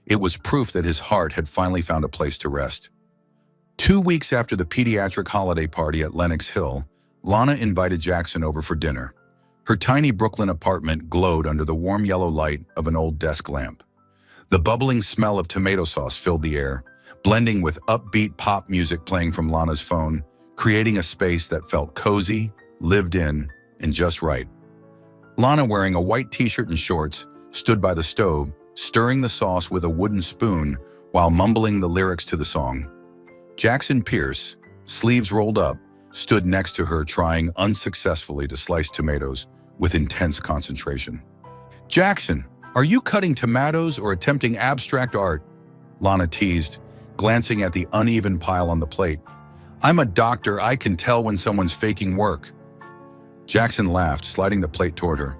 It was proof that his heart had finally found a place to rest. 2 weeks after the pediatric holiday party at Lenox Hill, Lana invited Jackson over for dinner. Her tiny Brooklyn apartment glowed under the warm yellow light of an old desk lamp. The bubbling smell of tomato sauce filled the air, blending with upbeat pop music playing from Lana's phone, creating a space that felt cozy, lived in, and just right. Lana, wearing a white t-shirt and shorts, stood by the stove, stirring the sauce with a wooden spoon while mumbling the lyrics to the song. Jackson Pierce, sleeves rolled up, stood next to her, trying unsuccessfully to slice tomatoes with intense concentration. "Jackson, are you cutting tomatoes or attempting abstract art?" Lana teased, glancing at the uneven pile on the plate. "I'm a doctor, I can tell when someone's faking work." Jackson laughed, sliding the plate toward her.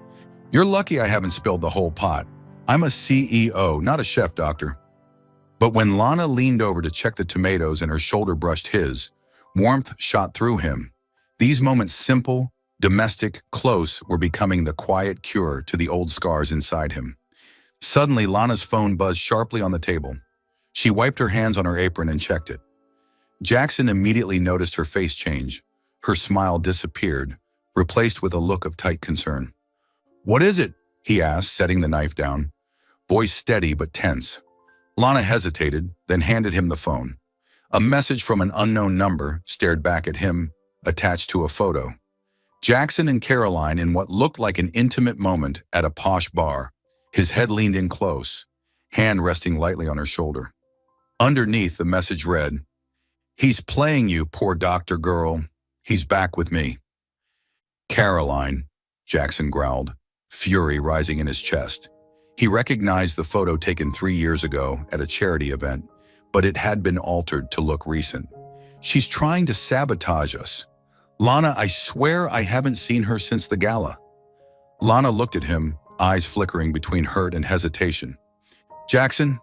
"You're lucky I haven't spilled the whole pot. I'm a CEO, not a chef, doctor." But when Lana leaned over to check the tomatoes and her shoulder brushed his, warmth shot through him. These moments, simple, domestic, close, were becoming the quiet cure to the old scars inside him. Suddenly, Lana's phone buzzed sharply on the table. She wiped her hands on her apron and checked it. Jackson immediately noticed her face change. Her smile disappeared, replaced with a look of tight concern. "What is it?" he asked, setting the knife down, voice steady but tense. Lana hesitated, then handed him the phone. A message from an unknown number stared back at him, attached to a photo. Jackson and Caroline in what looked like an intimate moment at a posh bar, his head leaned in close, hand resting lightly on her shoulder. Underneath, the message read, "He's playing you, poor doctor girl. He's back with me." "Caroline," Jackson growled, fury rising in his chest. He recognized the photo taken 3 years ago at a charity event, but it had been altered to look recent. "She's trying to sabotage us. Lana, I swear I haven't seen her since the gala." Lana looked at him, eyes flickering between hurt and hesitation. "Jackson,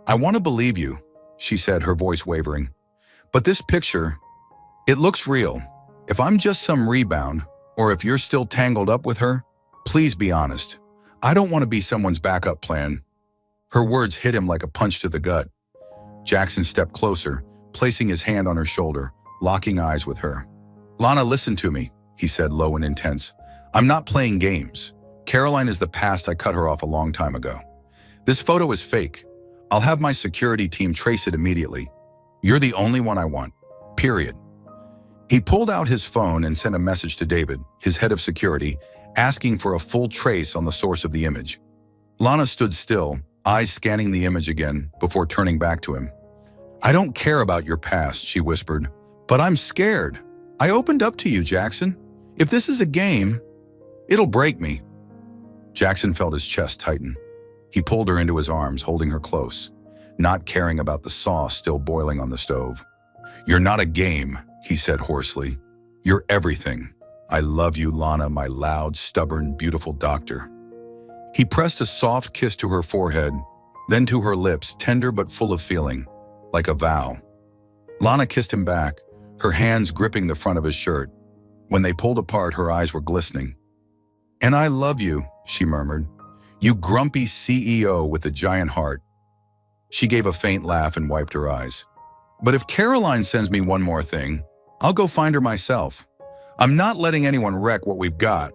I want to believe you," she said, her voice wavering. "But this picture, it looks real. If I'm just some rebound, or if you're still tangled up with her, please be honest. I don't want to be someone's backup plan." Her words hit him like a punch to the gut. Jackson stepped closer, placing his hand on her shoulder, locking eyes with her. "Lana, listen to me," he said, low and intense. "I'm not playing games. Caroline is the past. I cut her off a long time ago. This photo is fake. I'll have my security team trace it immediately. You're the only one I want. Period." He pulled out his phone and sent a message to David, his head of security, asking for a full trace on the source of the image. Lana stood still, eyes scanning the image again before turning back to him. "I don't care about your past," she whispered, "but I'm scared. I opened up to you, Jackson. If this is a game, it'll break me." Jackson felt his chest tighten. He pulled her into his arms, holding her close, not caring about the sauce still boiling on the stove. "You're not a game," he said hoarsely. "You're everything. I love you, Lana, my loud, stubborn, beautiful doctor." He pressed a soft kiss to her forehead, then to her lips, tender but full of feeling, like a vow. Lana kissed him back, her hands gripping the front of his shirt. When they pulled apart, her eyes were glistening. "And I love you," she murmured. "You grumpy CEO with a giant heart." She gave a faint laugh and wiped her eyes. "But if Caroline sends me one more thing, I'll go find her myself. I'm not letting anyone wreck what we've got."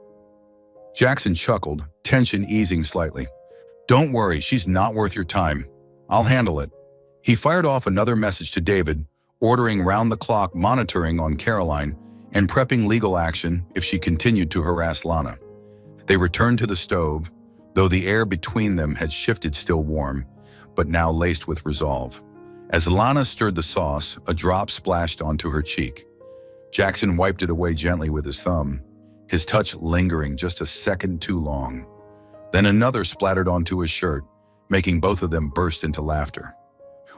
Jackson chuckled, tension easing slightly. "Don't worry, she's not worth your time. I'll handle it." He fired off another message to David, ordering round-the-clock monitoring on Caroline and prepping legal action if she continued to harass Lana. They returned to the stove, though the air between them had shifted, still warm, but now laced with resolve. As Lana stirred the sauce, a drop splashed onto her cheek. Jackson wiped it away gently with his thumb, his touch lingering just a second too long. Then another splattered onto his shirt, making both of them burst into laughter.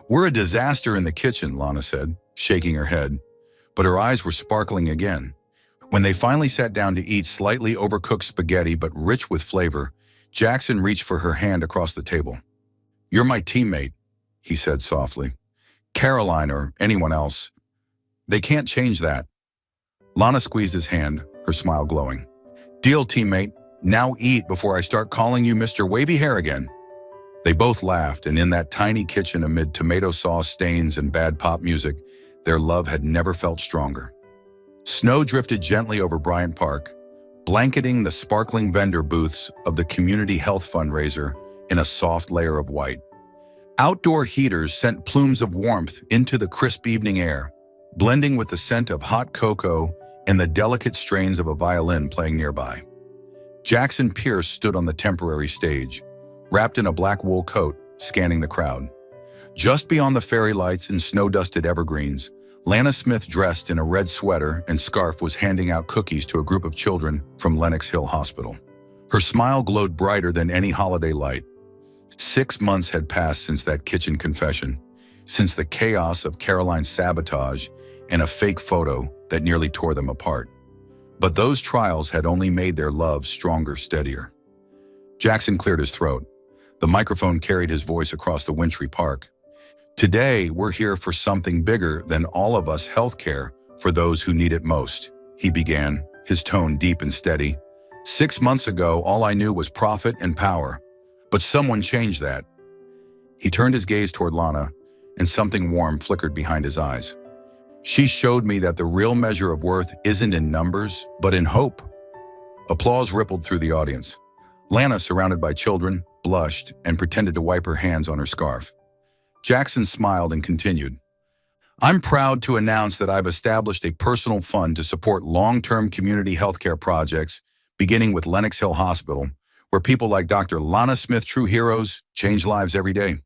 "We're a disaster in the kitchen," Lana said, shaking her head, but her eyes were sparkling again. When they finally sat down to eat slightly overcooked spaghetti but rich with flavor, Jackson reached for her hand across the table. "You're my teammate," he said softly. "Caroline or anyone else, they can't change that." Lana squeezed his hand, her smile glowing. "Deal, teammate. Now eat before I start calling you Mr. Wavy Hair again." They both laughed, and in that tiny kitchen amid tomato sauce stains and bad pop music, their love had never felt stronger. Snow drifted gently over Bryant Park, blanketing the sparkling vendor booths of the community health fundraiser in a soft layer of white. Outdoor heaters sent plumes of warmth into the crisp evening air, blending with the scent of hot cocoa and the delicate strains of a violin playing nearby. Jackson Pierce stood on the temporary stage, wrapped in a black wool coat, scanning the crowd. Just beyond the fairy lights and snow-dusted evergreens, Lana Smith, dressed in a red sweater and scarf, was handing out cookies to a group of children from Lenox Hill Hospital. Her smile glowed brighter than any holiday light. 6 months had passed since that kitchen confession, since the chaos of Caroline's sabotage and a fake photo that nearly tore them apart. But those trials had only made their love stronger, steadier. Jackson cleared his throat. The microphone carried his voice across the wintry park. "Today, we're here for something bigger than all of us: healthcare for those who need it most," he began, his tone deep and steady. "6 months ago, all I knew was profit and power. But someone changed that." He turned his gaze toward Lana, and something warm flickered behind his eyes. "She showed me that the real measure of worth isn't in numbers, but in hope." Applause rippled through the audience. Lana, surrounded by children, blushed and pretended to wipe her hands on her scarf. Jackson smiled and continued. I'm proud to announce that I've established a personal fund to support long-term community healthcare projects, beginning with Lenox Hill Hospital, where people like Dr. Lana Smith, true heroes, change lives every day.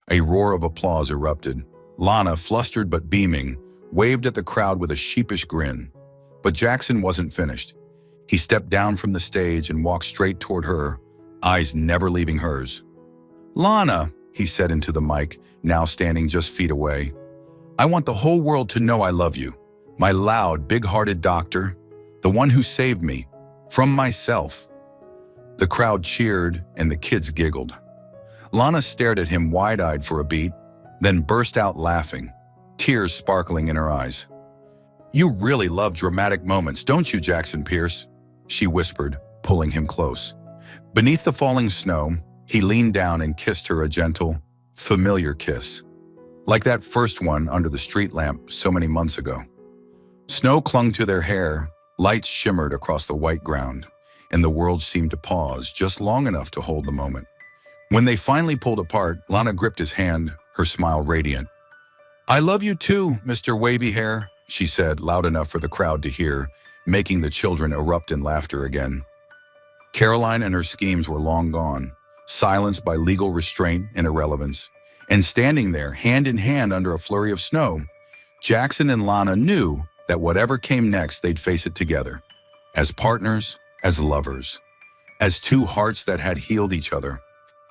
A roar of applause erupted. Lana, flustered but beaming, waved at the crowd with a sheepish grin. But Jackson wasn't finished. He stepped down from the stage and walked straight toward her, eyes never leaving hers. Lana, he said into the mic, now standing just feet away, I want the whole world to know I love you. My loud, big-hearted doctor, the one who saved me from myself. The crowd cheered and the kids giggled. Lana stared at him wide-eyed for a beat, then burst out laughing, tears sparkling in her eyes. You really love dramatic moments, don't you, Jackson Pierce? She whispered, pulling him close. Beneath the falling snow, he leaned down and kissed her a gentle, familiar kiss, like that first one under the street lamp so many months ago. Snow clung to their hair, lights shimmered across the white ground, and the world seemed to pause just long enough to hold the moment. When they finally pulled apart, Lana gripped his hand, her smile radiant. I love you too, Mr. Wavy Hair, she said, loud enough for the crowd to hear, making the children erupt in laughter again. Caroline and her schemes were long gone, silenced by legal restraint and irrelevance. And standing there, hand in hand under a flurry of snow, Jackson and Lana knew that whatever came next, they'd face it together. As partners, as lovers, as two hearts that had healed each other.